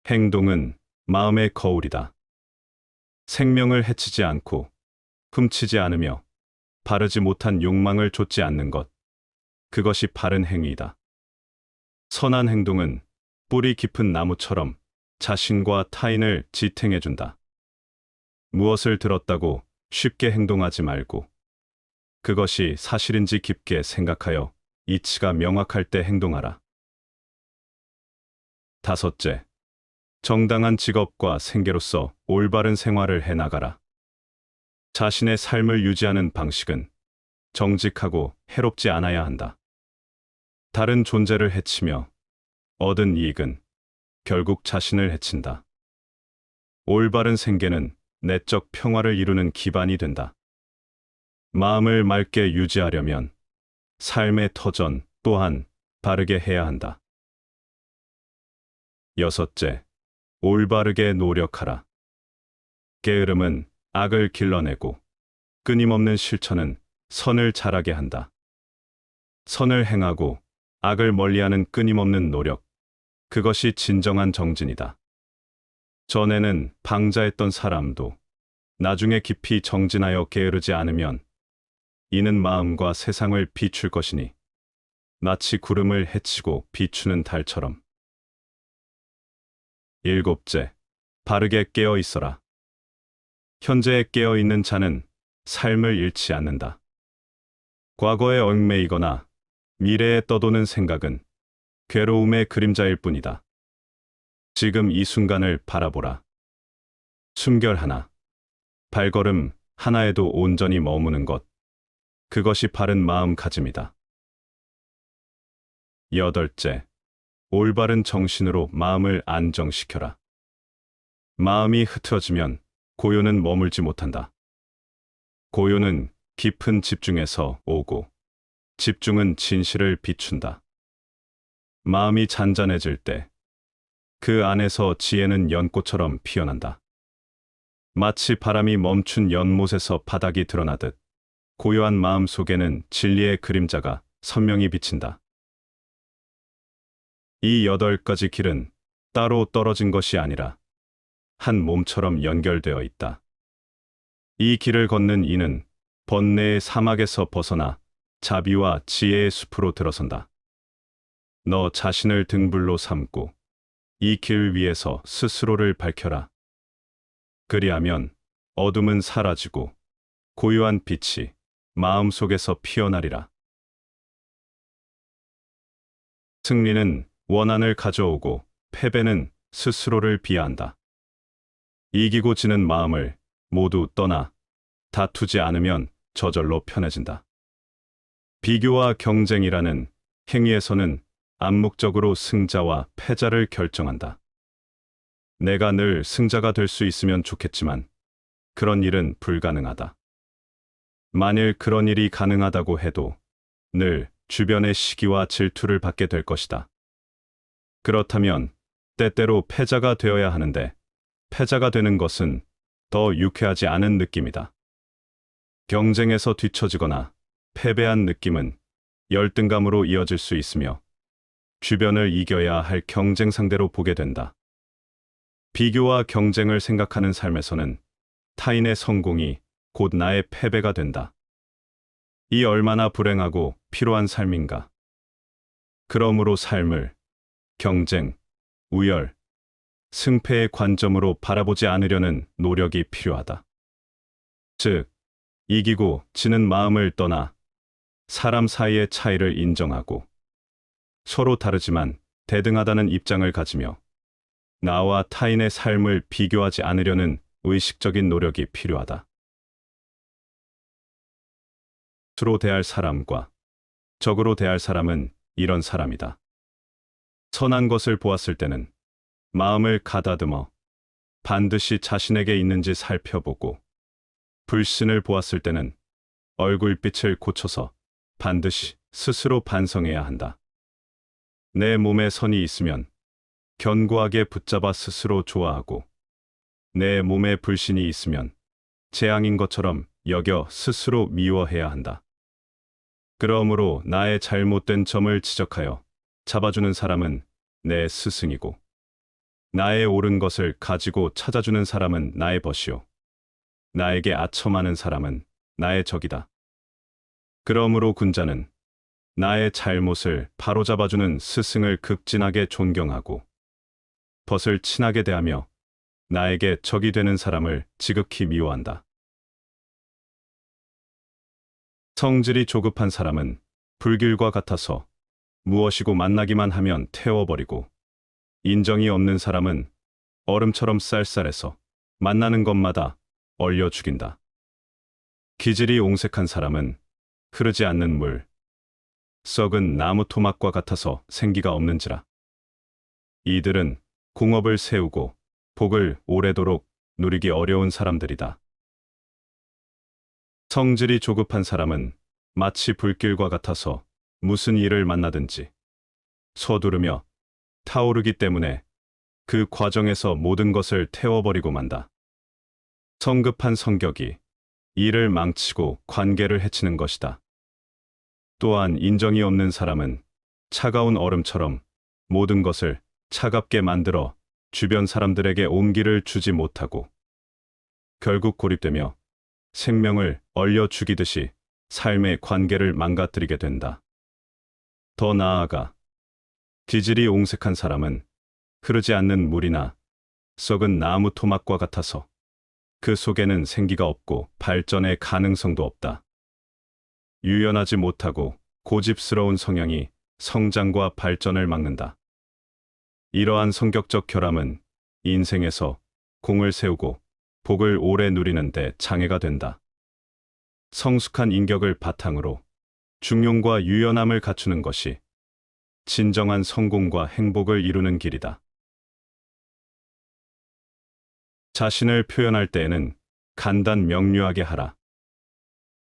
행동은 마음의 거울이다. 생명을 해치지 않고 훔치지 않으며 바르지 못한 욕망을 좇지 않는 것, 그것이 바른 행위이다. 선한 행동은 뿌리 깊은 나무처럼 자신과 타인을 지탱해준다. 무엇을 들었다고 쉽게 행동하지 말고 그것이 사실인지 깊게 생각하여 이치가 명확할 때 행동하라. 다섯째, 정당한 직업과 생계로서 올바른 생활을 해나가라. 자신의 삶을 유지하는 방식은 정직하고 해롭지 않아야 한다. 다른 존재를 해치며 얻은 이익은 결국 자신을 해친다. 올바른 생계는 내적 평화를 이루는 기반이 된다. 마음을 맑게 유지하려면 삶의 터전 또한 바르게 해야 한다. 여섯째, 올바르게 노력하라. 게으름은 악을 길러내고 끊임없는 실천은 선을 자라게 한다. 선을 행하고 악을 멀리하는 끊임없는 노력, 그것이 진정한 정진이다. 전에는 방자했던 사람도 나중에 깊이 정진하여 게으르지 않으면 이는 마음과 세상을 비출 것이니 마치 구름을 헤치고 비추는 달처럼. 일곱째, 바르게 깨어 있어라. 현재에 깨어 있는 자는 삶을 잃지 않는다. 과거에 얽매이거나 미래에 떠도는 생각은 괴로움의 그림자일 뿐이다. 지금 이 순간을 바라보라. 숨결 하나, 발걸음 하나에도 온전히 머무는 것, 그것이 바른 마음가짐이다. 여덟째, 올바른 정신으로 마음을 안정시켜라. 마음이 흐트러지면 고요는 머물지 못한다. 고요는 깊은 집중에서 오고 집중은 진실을 비춘다. 마음이 잔잔해질 때 그 안에서 지혜는 연꽃처럼 피어난다. 마치 바람이 멈춘 연못에서 바닥이 드러나듯 고요한 마음 속에는 진리의 그림자가 선명히 비친다. 이 8가지 길은 따로 떨어진 것이 아니라 한 몸처럼 연결되어 있다. 이 길을 걷는 이는 번뇌의 사막에서 벗어나 자비와 지혜의 숲으로 들어선다. 너 자신을 등불로 삼고 이 길 위에서 스스로를 밝혀라. 그리하면 어둠은 사라지고 고요한 빛이 마음속에서 피어나리라. 승리는 원한을 가져오고 패배는 스스로를 비하한다. 이기고 지는 마음을 모두 떠나 다투지 않으면 저절로 편해진다. 비교와 경쟁이라는 행위에서는 암묵적으로 승자와 패자를 결정한다. 내가 늘 승자가 될 수 있으면 좋겠지만 그런 일은 불가능하다. 만일 그런 일이 가능하다고 해도 늘 주변의 시기와 질투를 받게 될 것이다. 그렇다면 때때로 패자가 되어야 하는데 패자가 되는 것은 더 유쾌하지 않은 느낌이다. 경쟁에서 뒤처지거나 패배한 느낌은 열등감으로 이어질 수 있으며 주변을 이겨야 할 경쟁 상대로 보게 된다. 비교와 경쟁을 생각하는 삶에서는 타인의 성공이 곧 나의 패배가 된다. 이 얼마나 불행하고 피로한 삶인가. 그러므로 삶을 경쟁, 우열, 승패의 관점으로 바라보지 않으려는 노력이 필요하다. 즉, 이기고 지는 마음을 떠나 사람 사이의 차이를 인정하고 서로 다르지만 대등하다는 입장을 가지며 나와 타인의 삶을 비교하지 않으려는 의식적인 노력이 필요하다. 스스로 대할 사람과 적으로 대할 사람은 이런 사람이다. 선한 것을 보았을 때는 마음을 가다듬어 반드시 자신에게 있는지 살펴보고 불신을 보았을 때는 얼굴빛을 고쳐서 반드시 스스로 반성해야 한다. 내 몸에 선이 있으면 견고하게 붙잡아 스스로 좋아하고 내 몸에 불신이 있으면 재앙인 것처럼 여겨 스스로 미워해야 한다. 그러므로 나의 잘못된 점을 지적하여 잡아주는 사람은 내 스승이고 나의 옳은 것을 가지고 찾아주는 사람은 나의 벗이요 나에게 아첨하는 사람은 나의 적이다. 그러므로 군자는 나의 잘못을 바로잡아주는 스승을 극진하게 존경하고 벗을 친하게 대하며 나에게 적이 되는 사람을 지극히 미워한다. 성질이 조급한 사람은 불길과 같아서 무엇이고 만나기만 하면 태워버리고 인정이 없는 사람은 얼음처럼 쌀쌀해서 만나는 것마다 얼려 죽인다. 기질이 옹색한 사람은 흐르지 않는 물, 썩은 나무 토막과 같아서 생기가 없는지라. 이들은 궁업을 세우고 복을 오래도록 누리기 어려운 사람들이다. 성질이 조급한 사람은 마치 불길과 같아서 무슨 일을 만나든지 서두르며 타오르기 때문에 그 과정에서 모든 것을 태워버리고 만다. 성급한 성격이 일을 망치고 관계를 해치는 것이다. 또한 인정이 없는 사람은 차가운 얼음처럼 모든 것을 차갑게 만들어 주변 사람들에게 온기를 주지 못하고 결국 고립되며 생명을 얼려 죽이듯이 삶의 관계를 망가뜨리게 된다. 더 나아가 기질이 옹색한 사람은 흐르지 않는 물이나 썩은 나무 토막과 같아서 그 속에는 생기가 없고 발전의 가능성도 없다. 유연하지 못하고 고집스러운 성향이 성장과 발전을 막는다. 이러한 성격적 결함은 인생에서 공을 세우고 복을 오래 누리는 데 장애가 된다. 성숙한 인격을 바탕으로 중용과 유연함을 갖추는 것이 진정한 성공과 행복을 이루는 길이다. 자신을 표현할 때에는 간단 명료하게 하라.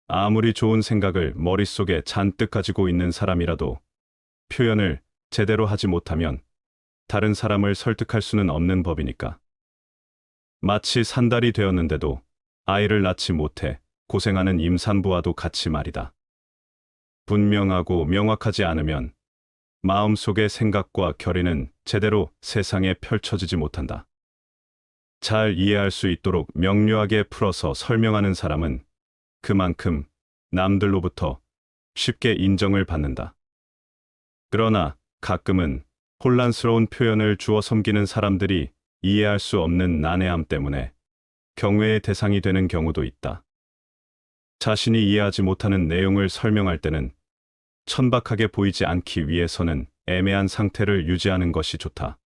아무리 좋은 생각을 머릿속에 잔뜩 가지고 있는 사람이라도 표현을 제대로 하지 못하면 다른 사람을 설득할 수는 없는 법이니까. 마치 산달이 되었는데도 아이를 낳지 못해 고생하는 임산부와도 같이 말이다. 분명하고 명확하지 않으면 마음속의 생각과 결의는 제대로 세상에 펼쳐지지 못한다. 잘 이해할 수 있도록 명료하게 풀어서 설명하는 사람은 그만큼 남들로부터 쉽게 인정을 받는다. 그러나 가끔은 혼란스러운 표현을 주어 섬기는 사람들이 이해할 수 없는 난해함 때문에 경외의 대상이 되는 경우도 있다. 자신이 이해하지 못하는 내용을 설명할 때는 천박하게 보이지 않기 위해서는 애매한 상태를 유지하는 것이 좋다.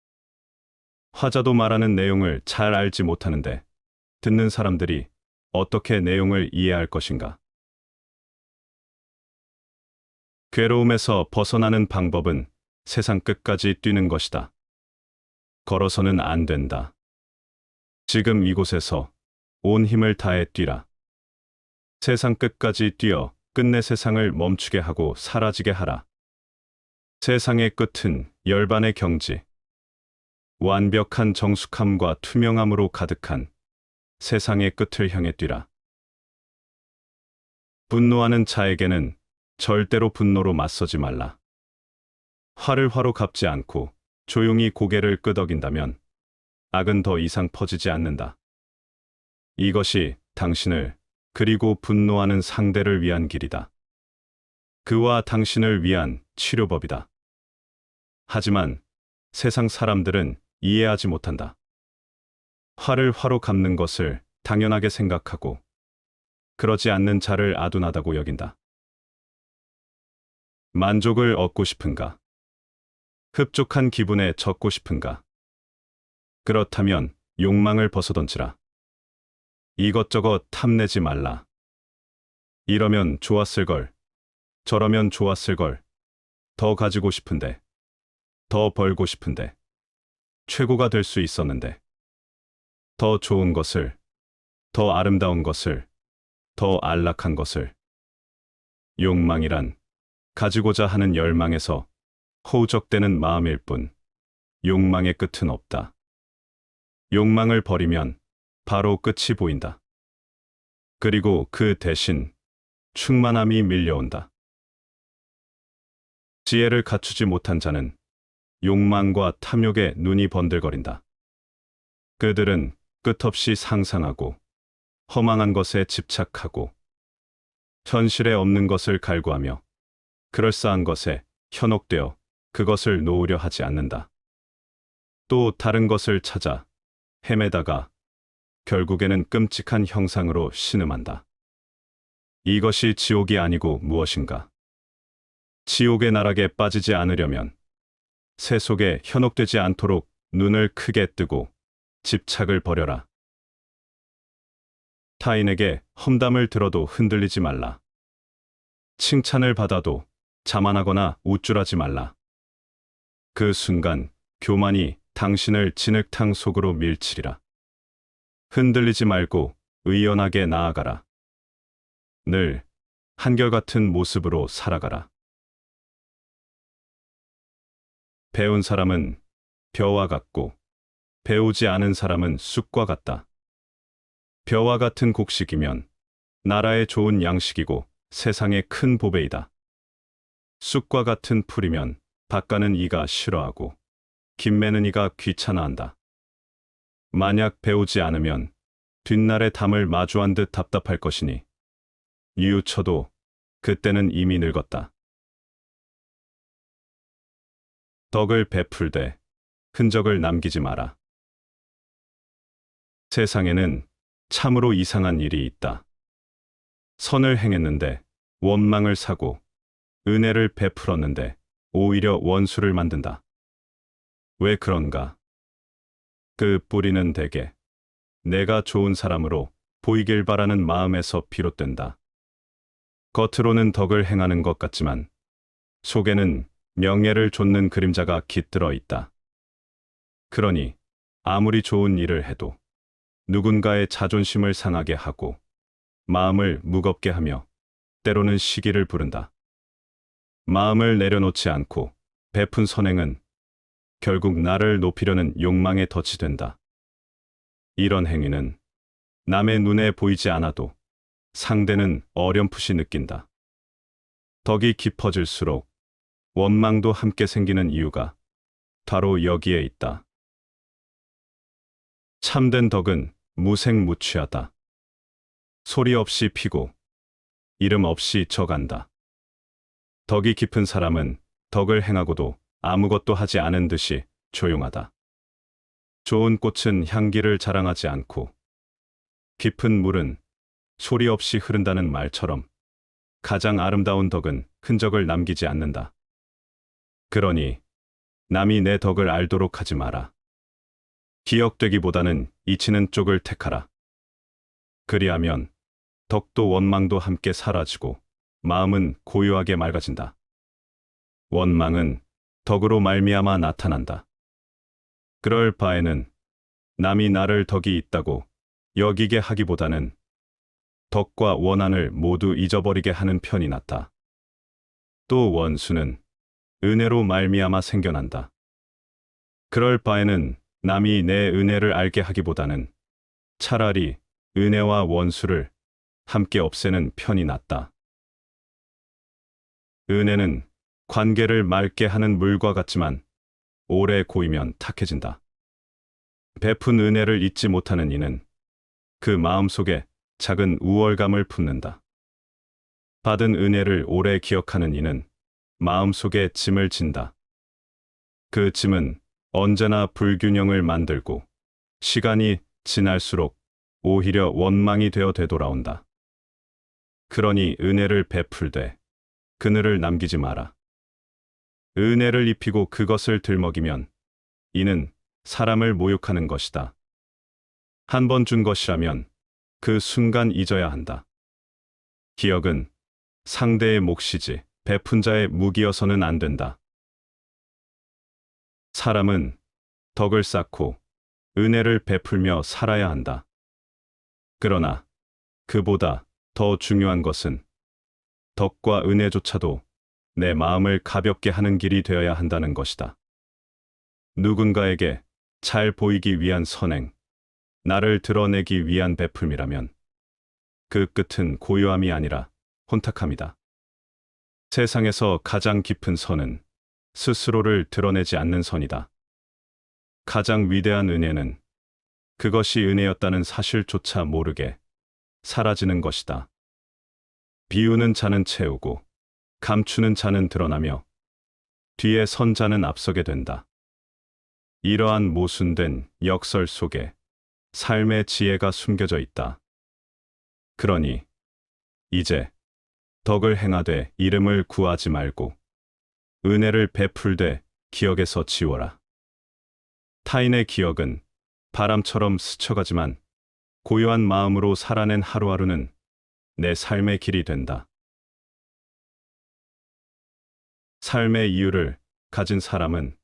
화자도 말하는 내용을 잘 알지 못하는데 듣는 사람들이 어떻게 내용을 이해할 것인가? 괴로움에서 벗어나는 방법은 세상 끝까지 뛰는 것이다. 걸어서는 안 된다. 지금 이곳에서 온 힘을 다해 뛰라. 세상 끝까지 뛰어 끝내 세상을 멈추게 하고 사라지게 하라. 세상의 끝은 열반의 경지. 완벽한 정숙함과 투명함으로 가득한 세상의 끝을 향해 뛰라. 분노하는 자에게는 절대로 분노로 맞서지 말라. 화를 화로 갚지 않고 조용히 고개를 끄덕인다면 악은 더 이상 퍼지지 않는다. 이것이 당신을 그리고 분노하는 상대를 위한 길이다. 그와 당신을 위한 치료법이다. 하지만 세상 사람들은 이해하지 못한다. 화를 화로 갚는 것을 당연하게 생각하고 그러지 않는 자를 아둔하다고 여긴다. 만족을 얻고 싶은가? 흡족한 기분에 젖고 싶은가? 그렇다면 욕망을 벗어던지라. 이것저것 탐내지 말라. 이러면 좋았을 걸. 저러면 좋았을 걸. 더 가지고 싶은데. 더 벌고 싶은데. 최고가 될 수 있었는데. 더 좋은 것을. 더 아름다운 것을. 더 안락한 것을. 욕망이란 가지고자 하는 열망에서 허우적대는 마음일 뿐 욕망의 끝은 없다. 욕망을 버리면 바로 끝이 보인다. 그리고 그 대신 충만함이 밀려온다. 지혜를 갖추지 못한 자는 욕망과 탐욕에 눈이 번들거린다. 그들은 끝없이 상상하고 허망한 것에 집착하고 현실에 없는 것을 갈구하며 그럴싸한 것에 현혹되어 그것을 놓으려 하지 않는다. 또 다른 것을 찾아 헤매다가 결국에는 끔찍한 형상으로 신음한다. 이것이 지옥이 아니고 무엇인가? 지옥의 나락에 빠지지 않으려면 새 속에 현혹되지 않도록 눈을 크게 뜨고 집착을 버려라. 타인에게 험담을 들어도 흔들리지 말라. 칭찬을 받아도 자만하거나 우쭐하지 말라. 그 순간 교만이 당신을 진흙탕 속으로 밀치리라. 흔들리지 말고 의연하게 나아가라. 늘 한결같은 모습으로 살아가라. 배운 사람은 벼와 같고 배우지 않은 사람은 쑥과 같다. 벼와 같은 곡식이면 나라의 좋은 양식이고 세상의 큰 보배이다. 쑥과 같은 풀이면 밭가는 이가 싫어하고 김매는 이가 귀찮아한다. 만약 배우지 않으면 뒷날의 담을 마주한 듯 답답할 것이니 뉘우쳐도 그때는 이미 늙었다. 덕을 베풀되 흔적을 남기지 마라. 세상에는 참으로 이상한 일이 있다. 선을 행했는데 원망을 사고 은혜를 베풀었는데 오히려 원수를 만든다. 왜 그런가? 그 뿌리는 대개 내가 좋은 사람으로 보이길 바라는 마음에서 비롯된다. 겉으로는 덕을 행하는 것 같지만 속에는 명예를 좇는 그림자가 깃들어 있다. 그러니 아무리 좋은 일을 해도 누군가의 자존심을 상하게 하고 마음을 무겁게 하며 때로는 시기를 부른다. 마음을 내려놓지 않고 베푼 선행은 결국 나를 높이려는 욕망의 덫이 된다. 이런 행위는 남의 눈에 보이지 않아도 상대는 어렴풋이 느낀다. 덕이 깊어질수록 원망도 함께 생기는 이유가 바로 여기에 있다. 참된 덕은 무색무취하다. 소리 없이 피고 이름 없이 져간다. 덕이 깊은 사람은 덕을 행하고도 아무것도 하지 않은 듯이 조용하다. 좋은 꽃은 향기를 자랑하지 않고 깊은 물은 소리 없이 흐른다는 말처럼 가장 아름다운 덕은 흔적을 남기지 않는다. 그러니 남이 내 덕을 알도록 하지 마라. 기억되기보다는 잊히는 쪽을 택하라. 그리하면 덕도 원망도 함께 사라지고 마음은 고요하게 맑아진다. 원망은 덕으로 말미암아 나타난다. 그럴 바에는 남이 나를 덕이 있다고 여기게 하기보다는 덕과 원한을 모두 잊어버리게 하는 편이 낫다. 또 원수는 은혜로 말미암아 생겨난다. 그럴 바에는 남이 내 은혜를 알게 하기보다는 차라리 은혜와 원수를 함께 없애는 편이 낫다. 은혜는 관계를 맑게 하는 물과 같지만 오래 고이면 탁해진다. 베푼 은혜를 잊지 못하는 이는 그 마음속에 작은 우월감을 품는다. 받은 은혜를 오래 기억하는 이는 마음속에 짐을 진다. 그 짐은 언제나 불균형을 만들고 시간이 지날수록 오히려 원망이 되어 되돌아온다. 그러니 은혜를 베풀되 그늘을 남기지 마라. 은혜를 입히고 그것을 들먹이면 이는 사람을 모욕하는 것이다. 한 번 준 것이라면 그 순간 잊어야 한다. 기억은 상대의 몫이지 베푼 자의 무기여서는 안 된다. 사람은 덕을 쌓고 은혜를 베풀며 살아야 한다. 그러나 그보다 더 중요한 것은 덕과 은혜조차도 내 마음을 가볍게 하는 길이 되어야 한다는 것이다. 누군가에게 잘 보이기 위한 선행, 나를 드러내기 위한 베품이라면 그 끝은 고요함이 아니라 혼탁함이다. 세상에서 가장 깊은 선은 스스로를 드러내지 않는 선이다. 가장 위대한 은혜는 그것이 은혜였다는 사실조차 모르게 사라지는 것이다. 비우는 자는 채우고 감추는 자는 드러나며 뒤에 선 자는 앞서게 된다. 이러한 모순된 역설 속에 삶의 지혜가 숨겨져 있다. 그러니 이제 덕을 행하되 이름을 구하지 말고 은혜를 베풀되 기억에서 지워라. 타인의 기억은 바람처럼 스쳐가지만 고요한 마음으로 살아낸 하루하루는 내 삶의 길이 된다. 삶의 이유를 가진 사람은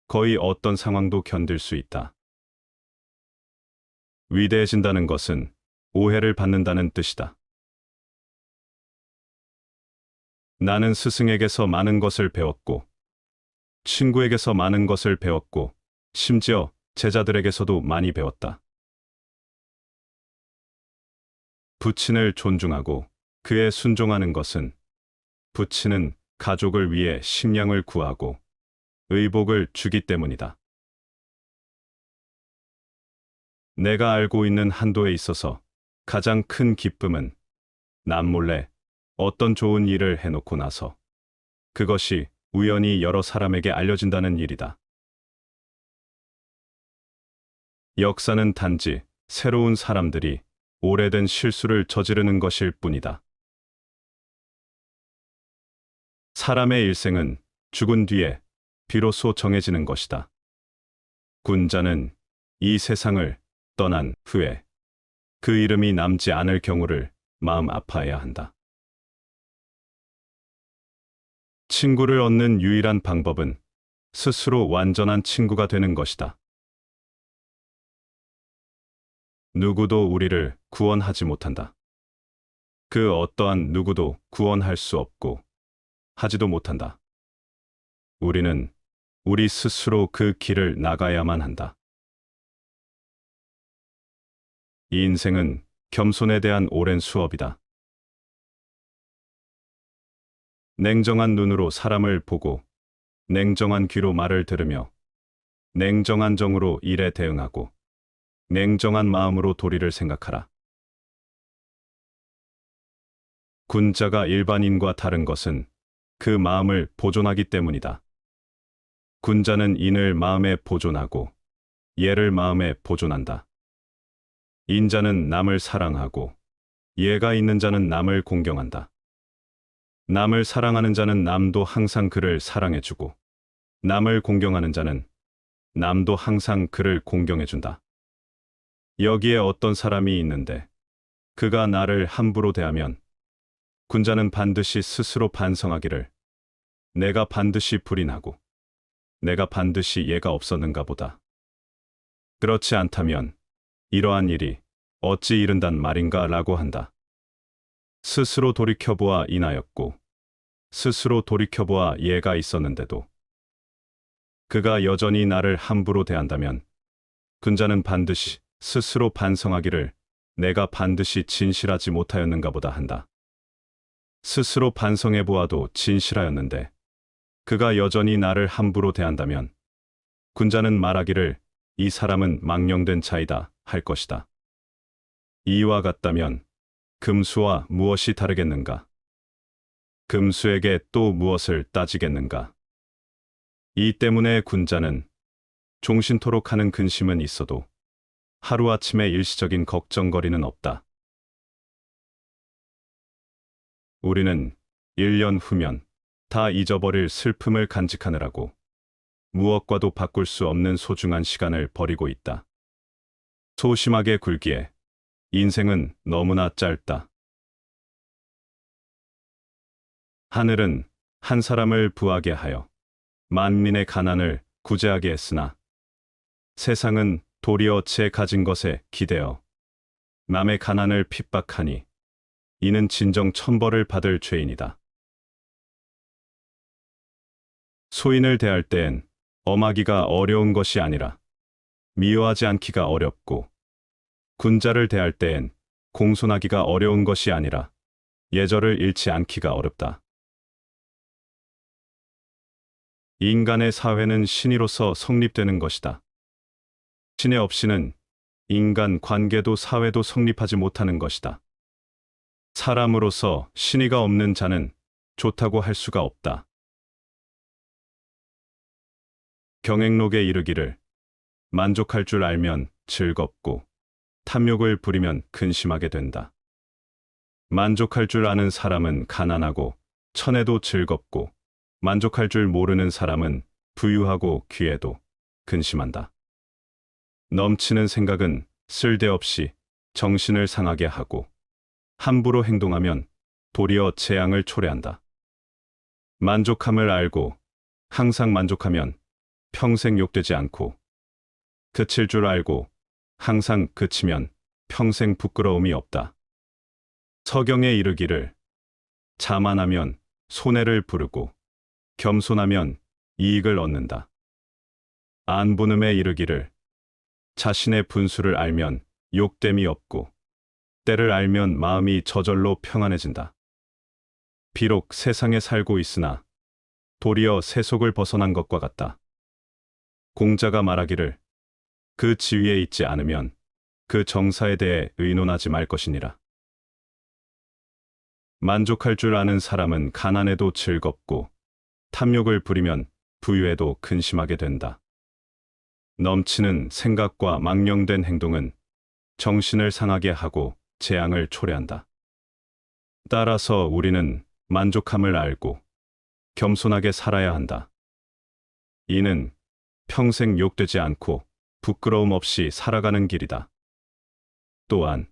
거의 어떤 상황도 견딜 수 있다. 위대해진다는 것은 오해를 받는다는 뜻이다. 나는 스승에게서 많은 것을 배웠고, 친구에게서 많은 것을 배웠고, 심지어 제자들에게서도 많이 배웠다. 부친을 존중하고 그에 순종하는 것은 부친은 가족을 위해 식량을 구하고 의복을 주기 때문이다. 내가 알고 있는 한도에 있어서 가장 큰 기쁨은 남몰래 어떤 좋은 일을 해놓고 나서 그것이 우연히 여러 사람에게 알려진다는 일이다. 역사는 단지 새로운 사람들이 오래된 실수를 저지르는 것일 뿐이다. 사람의 일생은 죽은 뒤에 비로소 정해지는 것이다. 군자는 이 세상을 떠난 후에 그 이름이 남지 않을 경우를 마음 아파해야 한다. 친구를 얻는 유일한 방법은 스스로 완전한 친구가 되는 것이다. 누구도 우리를 구원하지 못한다. 그 어떠한 누구도 구원할 수 없고 하지도 못한다. 우리는 우리 스스로 그 길을 나가야만 한다. 이 인생은 겸손에 대한 오랜 수업이다. 냉정한 눈으로 사람을 보고 냉정한 귀로 말을 들으며 냉정한 정으로 일에 대응하고 냉정한 마음으로 도리를 생각하라. 군자가 일반인과 다른 것은 그 마음을 보존하기 때문이다. 군자는 인을 마음에 보존하고 예를 마음에 보존한다. 인자는 남을 사랑하고 예가 있는 자는 남을 공경한다. 남을 사랑하는 자는 남도 항상 그를 사랑해주고 남을 공경하는 자는 남도 항상 그를 공경해준다. 여기에 어떤 사람이 있는데 그가 나를 함부로 대하면 군자는 반드시 스스로 반성하기를 내가 반드시 불인하고 내가 반드시 예가 없었는가 보다. 그렇지 않다면 이러한 일이 어찌 이른단 말인가 라고 한다. 스스로 돌이켜보아 인하였고 스스로 돌이켜보아 예가 있었는데도 그가 여전히 나를 함부로 대한다면 군자는 반드시 스스로 반성하기를 내가 반드시 진실하지 못하였는가 보다 한다. 스스로 반성해 보아도 진실하였는데 그가 여전히 나를 함부로 대한다면 군자는 말하기를 이 사람은 망령된 자이다 할 것이다. 이와 같다면 금수와 무엇이 다르겠는가? 금수에게 또 무엇을 따지겠는가? 이 때문에 군자는 종신토록 하는 근심은 있어도 하루아침에 일시적인 걱정거리는 없다. 우리는 1년 후면 다 잊어버릴 슬픔을 간직하느라고 무엇과도 바꿀 수 없는 소중한 시간을 버리고 있다. 소심하게 굴기에 인생은 너무나 짧다. 하늘은 한 사람을 부하게 하여 만민의 가난을 구제하게 했으나 세상은 도리어 제 가진 것에 기대어 남의 가난을 핍박하니 이는 진정 천벌을 받을 죄인이다. 소인을 대할 때엔 엄하기가 어려운 것이 아니라 미워하지 않기가 어렵고 군자를 대할 때엔 공손하기가 어려운 것이 아니라 예절을 잃지 않기가 어렵다. 인간의 사회는 신의로서 성립되는 것이다. 신의 없이는 인간 관계도 사회도 성립하지 못하는 것이다. 사람으로서 신의가 없는 자는 좋다고 할 수가 없다. 경행록에 이르기를 만족할 줄 알면 즐겁고 탐욕을 부리면 근심하게 된다. 만족할 줄 아는 사람은 가난하고 천해도 즐겁고 만족할 줄 모르는 사람은 부유하고 귀해도 근심한다. 넘치는 생각은 쓸데없이 정신을 상하게 하고 함부로 행동하면 도리어 재앙을 초래한다. 만족함을 알고 항상 만족하면 평생 욕되지 않고 그칠 줄 알고 항상 그치면 평생 부끄러움이 없다. 서경에 이르기를 자만하면 손해를 부르고 겸손하면 이익을 얻는다. 안분음에 이르기를 자신의 분수를 알면 욕됨이 없고 때를 알면 마음이 저절로 평안해진다. 비록 세상에 살고 있으나 도리어 세속을 벗어난 것과 같다. 공자가 말하기를 그 지위에 있지 않으면 그 정사에 대해 의논하지 말 것이니라. 만족할 줄 아는 사람은 가난해도 즐겁고 탐욕을 부리면 부유해도 근심하게 된다. 넘치는 생각과 망령된 행동은 정신을 상하게 하고 재앙을 초래한다. 따라서 우리는 만족함을 알고 겸손하게 살아야 한다. 이는 평생 욕되지 않고 부끄러움 없이 살아가는 길이다. 또한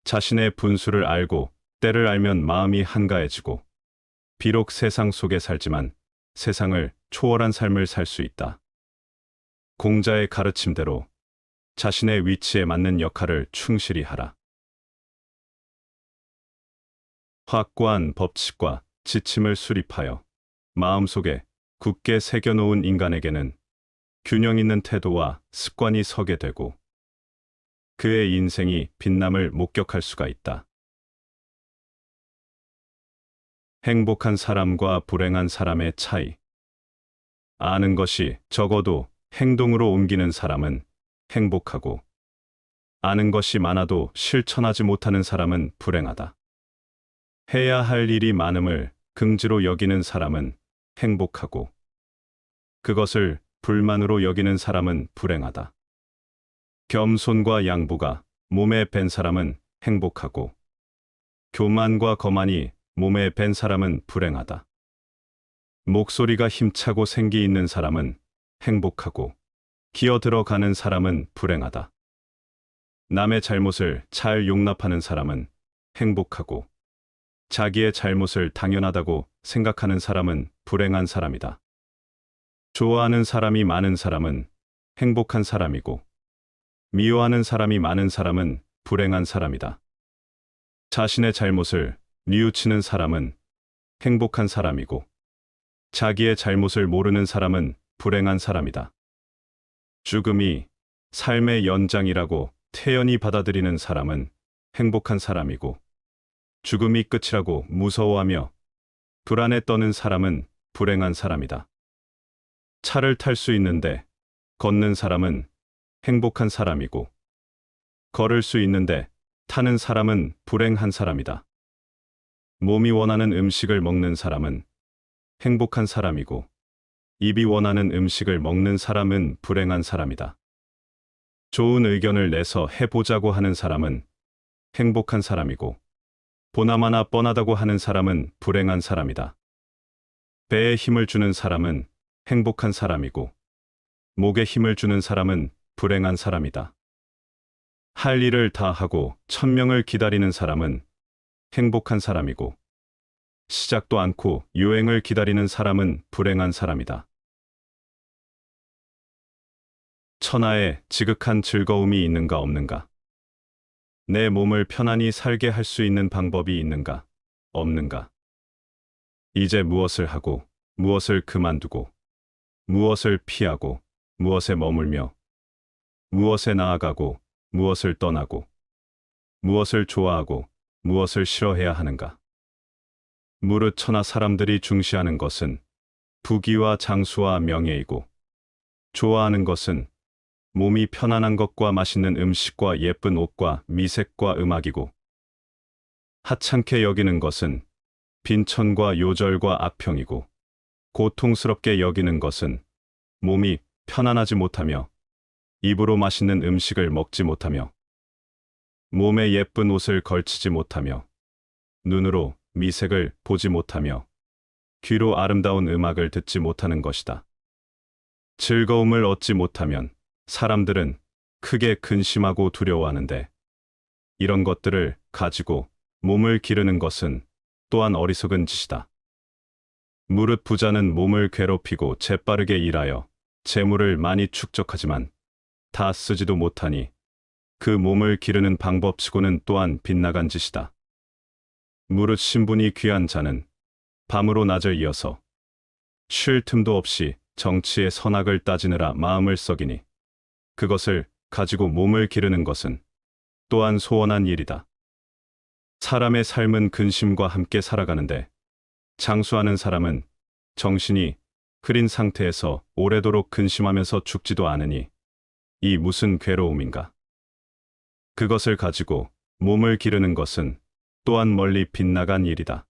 자신의 분수를 알고 때를 알면 마음이 한가해지고 비록 세상 속에 살지만 세상을 초월한 삶을 살 수 있다. 공자의 가르침대로 자신의 위치에 맞는 역할을 충실히 하라. 확고한 법칙과 지침을 수립하여 마음속에 굳게 새겨놓은 인간에게는 균형 있는 태도와 습관이 서게 되고 그의 인생이 빛남을 목격할 수가 있다. 행복한 사람과 불행한 사람의 차이. 아는 것이 적어도 행동으로 옮기는 사람은 행복하고, 아는 것이 많아도 실천하지 못하는 사람은 불행하다. 해야 할 일이 많음을 긍지로 여기는 사람은 행복하고, 그것을 불만으로 여기는 사람은 불행하다. 겸손과 양보가 몸에 밴 사람은 행복하고, 교만과 거만이 몸에 밴 사람은 불행하다. 목소리가 힘차고 생기 있는 사람은 행복하고, 기어 들어가는 사람은 불행하다. 남의 잘못을 잘 용납하는 사람은 행복하고, 자기의 잘못을 당연하다고 생각하는 사람은 불행한 사람이다. 좋아하는 사람이 많은 사람은 행복한 사람이고, 미워하는 사람이 많은 사람은 불행한 사람이다. 자신의 잘못을 뉘우치는 사람은 행복한 사람이고, 자기의 잘못을 모르는 사람은 불행한 사람이다. 죽음이 삶의 연장이라고 태연히 받아들이는 사람은 행복한 사람이고, 죽음이 끝이라고 무서워하며 불안에 떠는 사람은 불행한 사람이다. 차를 탈 수 있는데 걷는 사람은 행복한 사람이고, 걸을 수 있는데 타는 사람은 불행한 사람이다. 몸이 원하는 음식을 먹는 사람은 행복한 사람이고, 입이 원하는 음식을 먹는 사람은 불행한 사람이다. 좋은 의견을 내서 해보자고 하는 사람은 행복한 사람이고, 보나마나 뻔하다고 하는 사람은 불행한 사람이다. 배에 힘을 주는 사람은 행복한 사람이고, 목에 힘을 주는 사람은 불행한 사람이다. 할 일을 다 하고 천명을 기다리는 사람은 행복한 사람이고, 시작도 않고 유행을 기다리는 사람은 불행한 사람이다. 천하에 지극한 즐거움이 있는가 없는가? 내 몸을 편안히 살게 할 수 있는 방법이 있는가 없는가? 이제 무엇을 하고 무엇을 그만두고 무엇을 피하고 무엇에 머물며 무엇에 나아가고 무엇을 떠나고 무엇을 좋아하고 무엇을 싫어해야 하는가? 무릇 천하 사람들이 중시하는 것은 부귀와 장수와 명예이고, 좋아하는 것은 몸이 편안한 것과 맛있는 음식과 예쁜 옷과 미색과 음악이고, 하찮게 여기는 것은 빈천과 요절과 악평이고, 고통스럽게 여기는 것은 몸이 편안하지 못하며 입으로 맛있는 음식을 먹지 못하며 몸에 예쁜 옷을 걸치지 못하며 눈으로 미색을 보지 못하며 귀로 아름다운 음악을 듣지 못하는 것이다. 즐거움을 얻지 못하면 사람들은 크게 근심하고 두려워하는데, 이런 것들을 가지고 몸을 기르는 것은 또한 어리석은 짓이다. 무릇 부자는 몸을 괴롭히고 재빠르게 일하여 재물을 많이 축적하지만 다 쓰지도 못하니 그 몸을 기르는 방법치고는 또한 빗나간 짓이다. 무릇 신분이 귀한 자는 밤으로 낮을 이어서 쉴 틈도 없이 정치의 선악을 따지느라 마음을 썩이니, 그것을 가지고 몸을 기르는 것은 또한 소원한 일이다. 사람의 삶은 근심과 함께 살아가는데, 장수하는 사람은 정신이 흐린 상태에서 오래도록 근심하면서 죽지도 않으니 이 무슨 괴로움인가? 그것을 가지고 몸을 기르는 것은 또한 멀리 빗나간 일이다.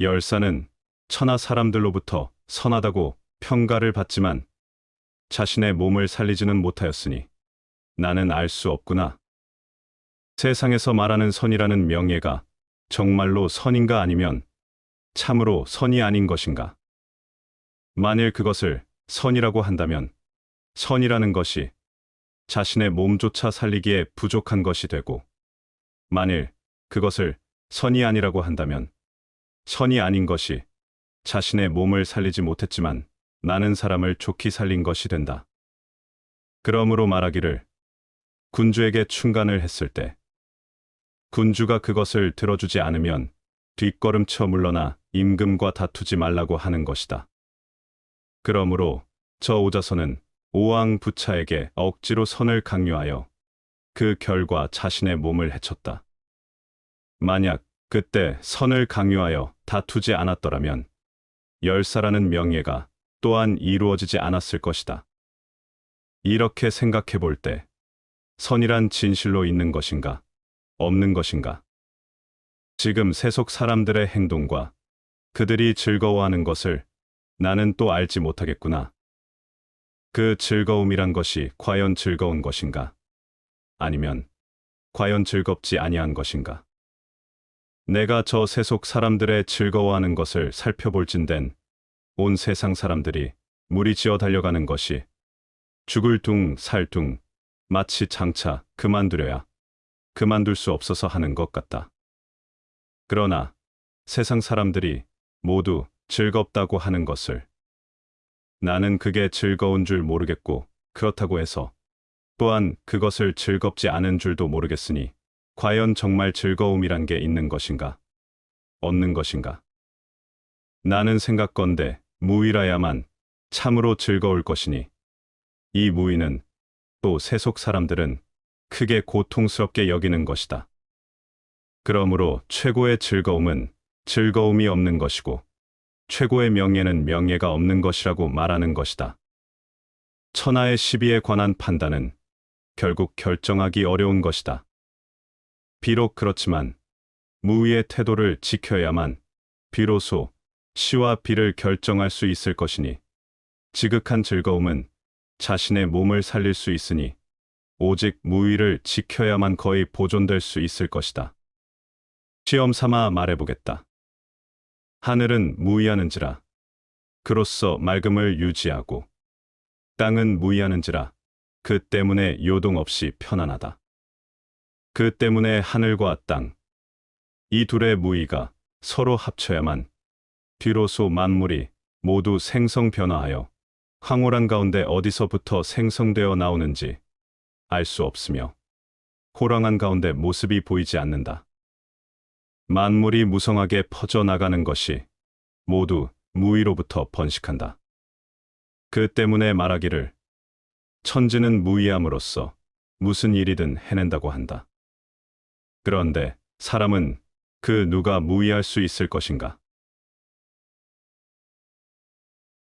열사는 천하 사람들로부터 선하다고 평가를 받지만 자신의 몸을 살리지는 못하였으니 나는 알 수 없구나. 세상에서 말하는 선이라는 명예가 정말로 선인가 아니면 참으로 선이 아닌 것인가? 만일 그것을 선이라고 한다면 선이라는 것이 자신의 몸조차 살리기에 부족한 것이 되고, 만일 그것을 선이 아니라고 한다면 선이 아닌 것이 자신의 몸을 살리지 못했지만 나는 사람을 좋게 살린 것이 된다. 그러므로 말하기를, 군주에게 충간을 했을 때 군주가 그것을 들어주지 않으면 뒷걸음쳐 물러나 임금과 다투지 말라고 하는 것이다. 그러므로 저 오자선은 오왕 부차에게 억지로 선을 강요하여 그 결과 자신의 몸을 해쳤다. 만약 그때 선을 강요하여 다투지 않았더라면 열사라는 명예가 또한 이루어지지 않았을 것이다. 이렇게 생각해 볼 때 선이란 진실로 있는 것인가, 없는 것인가? 지금 세속 사람들의 행동과 그들이 즐거워하는 것을 나는 또 알지 못하겠구나. 그 즐거움이란 것이 과연 즐거운 것인가? 아니면 과연 즐겁지 아니한 것인가? 내가 저 세속 사람들의 즐거워하는 것을 살펴볼진된 온 세상 사람들이 무리지어 달려가는 것이 죽을 둥 살 둥 마치 장차 그만두려야 그만둘 수 없어서 하는 것 같다. 그러나 세상 사람들이 모두 즐겁다고 하는 것을 나는 그게 즐거운 줄 모르겠고 그렇다고 해서 또한 그것을 즐겁지 않은 줄도 모르겠으니 과연 정말 즐거움이란 게 있는 것인가? 없는 것인가? 나는 생각건대 무의라야만 참으로 즐거울 것이니 이 무의는 또 세속 사람들은 크게 고통스럽게 여기는 것이다. 그러므로 최고의 즐거움은 즐거움이 없는 것이고 최고의 명예는 명예가 없는 것이라고 말하는 것이다. 천하의 시비에 관한 판단은 결국 결정하기 어려운 것이다. 비록 그렇지만 무위의 태도를 지켜야만 비로소 시와 비를 결정할 수 있을 것이니 지극한 즐거움은 자신의 몸을 살릴 수 있으니 오직 무위를 지켜야만 거의 보존될 수 있을 것이다. 시험 삼아 말해보겠다. 하늘은 무위하는지라 그로써 맑음을 유지하고 땅은 무위하는지라 그 때문에 요동 없이 편안하다. 그 때문에 하늘과 땅, 이 둘의 무위가 서로 합쳐야만 비로소 만물이 모두 생성변화하여 황홀한 가운데 어디서부터 생성되어 나오는지 알 수 없으며 호랑한 가운데 모습이 보이지 않는다. 만물이 무성하게 퍼져나가는 것이 모두 무위로부터 번식한다. 그 때문에 말하기를 천지는 무위함으로써 무슨 일이든 해낸다고 한다. 그런데 사람은 그 누가 무위할 수 있을 것인가?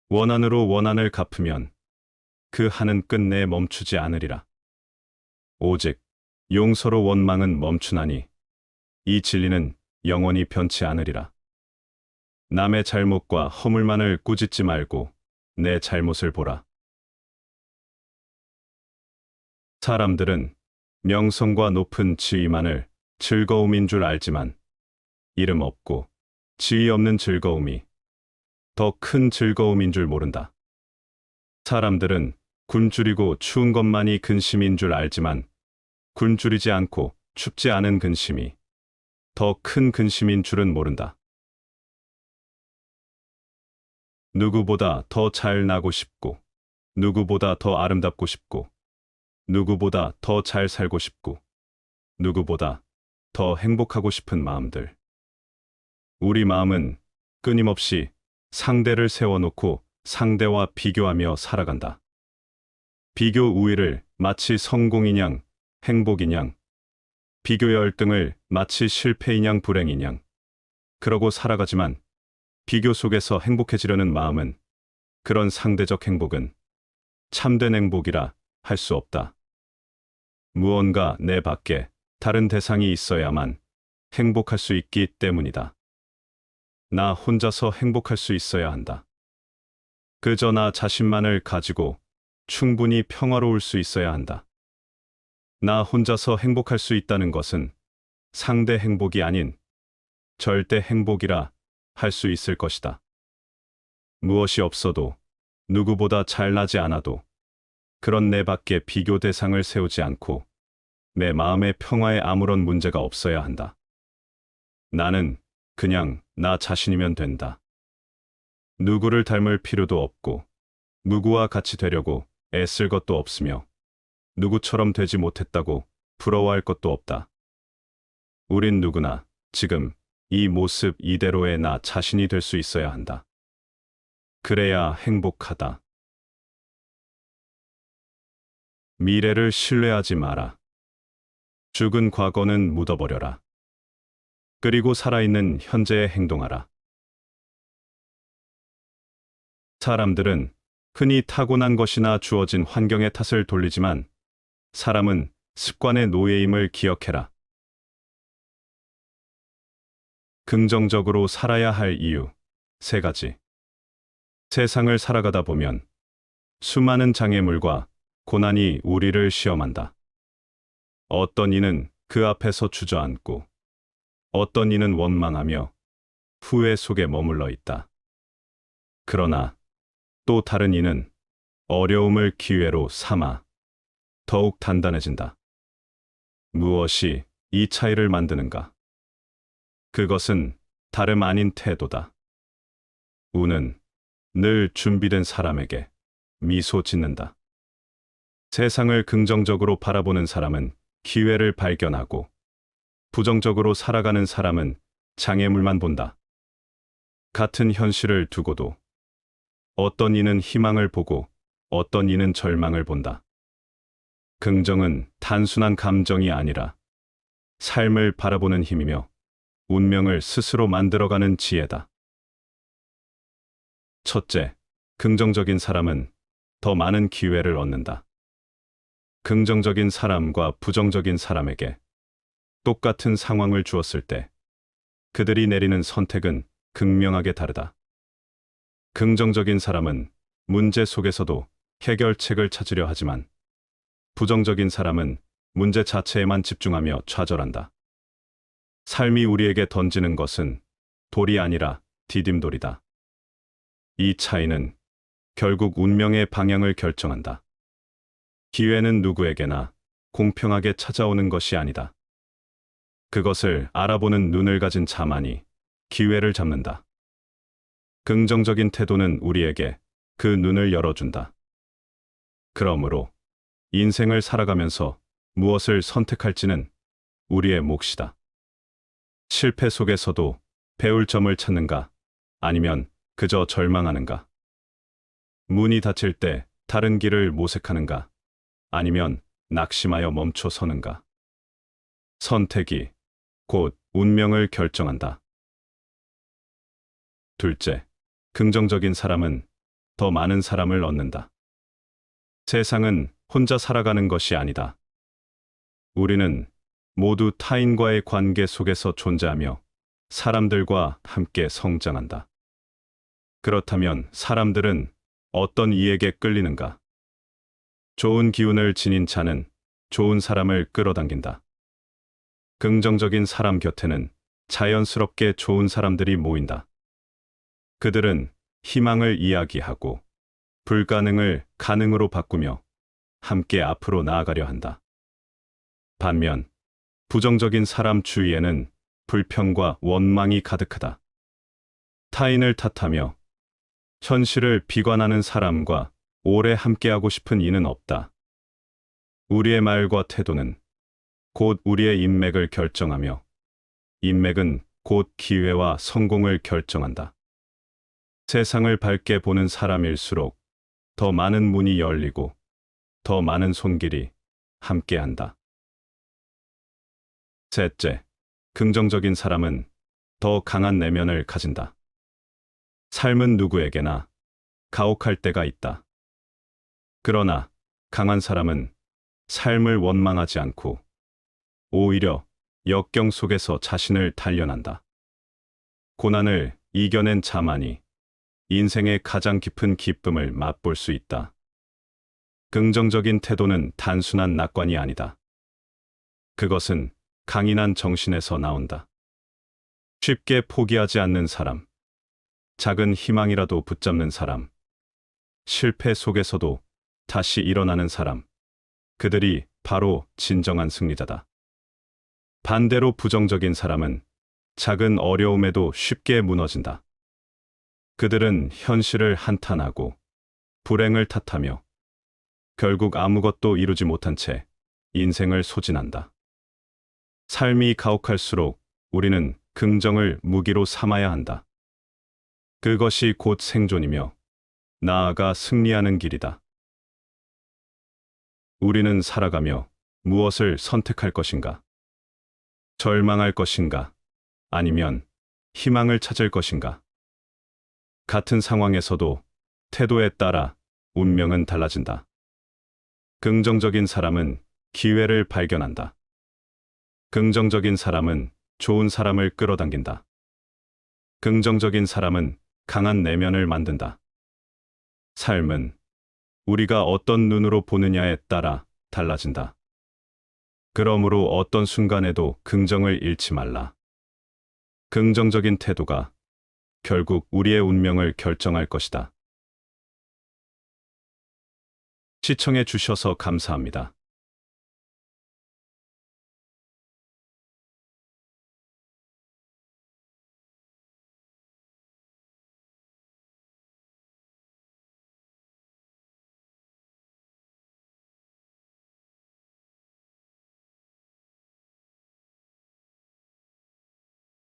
원한으로 원한을 갚으면 그 한은 끝내 멈추지 않으리라. 오직 용서로 원망은 멈추나니 이 진리는 영원히 변치 않으리라. 남의 잘못과 허물만을 꾸짖지 말고 내 잘못을 보라. 사람들은 명성과 높은 지위만을 즐거움인 줄 알지만 이름 없고 지위 없는 즐거움이 더 큰 즐거움인 줄 모른다. 사람들은 굶주리고 추운 것만이 근심인 줄 알지만 굶주리지 않고 춥지 않은 근심이 더 큰 근심인 줄은 모른다. 누구보다 더 잘 나고 싶고, 누구보다 더 아름답고 싶고, 누구보다 더 잘 살고 싶고, 누구보다 더 행복하고 싶은 마음들. 우리 마음은 끊임없이 상대를 세워놓고 상대와 비교하며 살아간다. 비교 우위를 마치 성공인 양, 행복인 양, 비교 열등을 마치 실패인 양, 불행인 양, 그러고 살아가지만 비교 속에서 행복해지려는 마음은 그런 상대적 행복은 참된 행복이라 할 수 없다. 무언가 내 밖에 다른 대상이 있어야만 행복할 수 있기 때문이다. 나 혼자서 행복할 수 있어야 한다. 그저 나 자신만을 가지고 충분히 평화로울 수 있어야 한다. 나 혼자서 행복할 수 있다는 것은 상대 행복이 아닌 절대 행복이라 할 수 있을 것이다. 무엇이 없어도 누구보다 잘나지 않아도 그런 내 밖에 비교 대상을 세우지 않고 내 마음의 평화에 아무런 문제가 없어야 한다. 나는 그냥 나 자신이면 된다. 누구를 닮을 필요도 없고 누구와 같이 되려고 애쓸 것도 없으며 누구처럼 되지 못했다고 부러워할 것도 없다. 우린 누구나 지금 이 모습 이대로의 나 자신이 될 수 있어야 한다. 그래야 행복하다. 미래를 신뢰하지 마라. 죽은 과거는 묻어버려라. 그리고 살아있는 현재에 행동하라. 사람들은 흔히 타고난 것이나 주어진 환경의 탓을 돌리지만 사람은 습관의 노예임을 기억해라. 긍정적으로 살아야 할 이유 3가지. 세상을 살아가다 보면 수많은 장애물과 고난이 우리를 시험한다. 어떤 이는 그 앞에서 주저앉고 어떤 이는 원망하며 후회 속에 머물러 있다. 그러나 또 다른 이는 어려움을 기회로 삼아 더욱 단단해진다. 무엇이 이 차이를 만드는가? 그것은 다름 아닌 태도다. 운은 늘 준비된 사람에게 미소 짓는다. 세상을 긍정적으로 바라보는 사람은 기회를 발견하고 부정적으로 살아가는 사람은 장애물만 본다. 같은 현실을 두고도 어떤 이는 희망을 보고 어떤 이는 절망을 본다. 긍정은 단순한 감정이 아니라 삶을 바라보는 힘이며 운명을 스스로 만들어가는 지혜다. 첫째, 긍정적인 사람은 더 많은 기회를 얻는다. 긍정적인 사람과 부정적인 사람에게 똑같은 상황을 주었을 때 그들이 내리는 선택은 극명하게 다르다. 긍정적인 사람은 문제 속에서도 해결책을 찾으려 하지만 부정적인 사람은 문제 자체에만 집중하며 좌절한다. 삶이 우리에게 던지는 것은 돌이 아니라 디딤돌이다. 이 차이는 결국 운명의 방향을 결정한다. 기회는 누구에게나 공평하게 찾아오는 것이 아니다. 그것을 알아보는 눈을 가진 자만이 기회를 잡는다. 긍정적인 태도는 우리에게 그 눈을 열어준다. 그러므로 인생을 살아가면서 무엇을 선택할지는 우리의 몫이다. 실패 속에서도 배울 점을 찾는가, 아니면 그저 절망하는가? 문이 닫힐 때 다른 길을 모색하는가, 아니면 낙심하여 멈춰 서는가? 선택이 곧 운명을 결정한다. 둘째, 긍정적인 사람은 더 많은 사람을 얻는다. 세상은 혼자 살아가는 것이 아니다. 우리는 모두 타인과의 관계 속에서 존재하며 사람들과 함께 성장한다. 그렇다면 사람들은 어떤 이에게 끌리는가? 좋은 기운을 지닌 자는 좋은 사람을 끌어당긴다. 긍정적인 사람 곁에는 자연스럽게 좋은 사람들이 모인다. 그들은 희망을 이야기하고 불가능을 가능으로 바꾸며 함께 앞으로 나아가려 한다. 반면 부정적인 사람 주위에는 불평과 원망이 가득하다. 타인을 탓하며 현실을 비관하는 사람과 오래 함께하고 싶은 이는 없다. 우리의 말과 태도는 곧 우리의 인맥을 결정하며 인맥은 곧 기회와 성공을 결정한다. 세상을 밝게 보는 사람일수록 더 많은 문이 열리고 더 많은 손길이 함께한다. 셋째, 긍정적인 사람은 더 강한 내면을 가진다. 삶은 누구에게나 가혹할 때가 있다. 그러나 강한 사람은 삶을 원망하지 않고 오히려 역경 속에서 자신을 단련한다. 고난을 이겨낸 자만이 인생의 가장 깊은 기쁨을 맛볼 수 있다. 긍정적인 태도는 단순한 낙관이 아니다. 그것은 강인한 정신에서 나온다. 쉽게 포기하지 않는 사람, 작은 희망이라도 붙잡는 사람, 실패 속에서도 다시 일어나는 사람, 그들이 바로 진정한 승리자다. 반대로 부정적인 사람은 작은 어려움에도 쉽게 무너진다. 그들은 현실을 한탄하고 불행을 탓하며 결국 아무것도 이루지 못한 채 인생을 소진한다. 삶이 가혹할수록 우리는 긍정을 무기로 삼아야 한다. 그것이 곧 생존이며 나아가 승리하는 길이다. 우리는 살아가며 무엇을 선택할 것인가? 절망할 것인가? 아니면 희망을 찾을 것인가? 같은 상황에서도 태도에 따라 운명은 달라진다. 긍정적인 사람은 기회를 발견한다. 긍정적인 사람은 좋은 사람을 끌어당긴다. 긍정적인 사람은 강한 내면을 만든다. 삶은 우리가 어떤 눈으로 보느냐에 따라 달라진다. 그러므로 어떤 순간에도 긍정을 잃지 말라. 긍정적인 태도가 결국 우리의 운명을 결정할 것이다. 시청해 주셔서 감사합니다.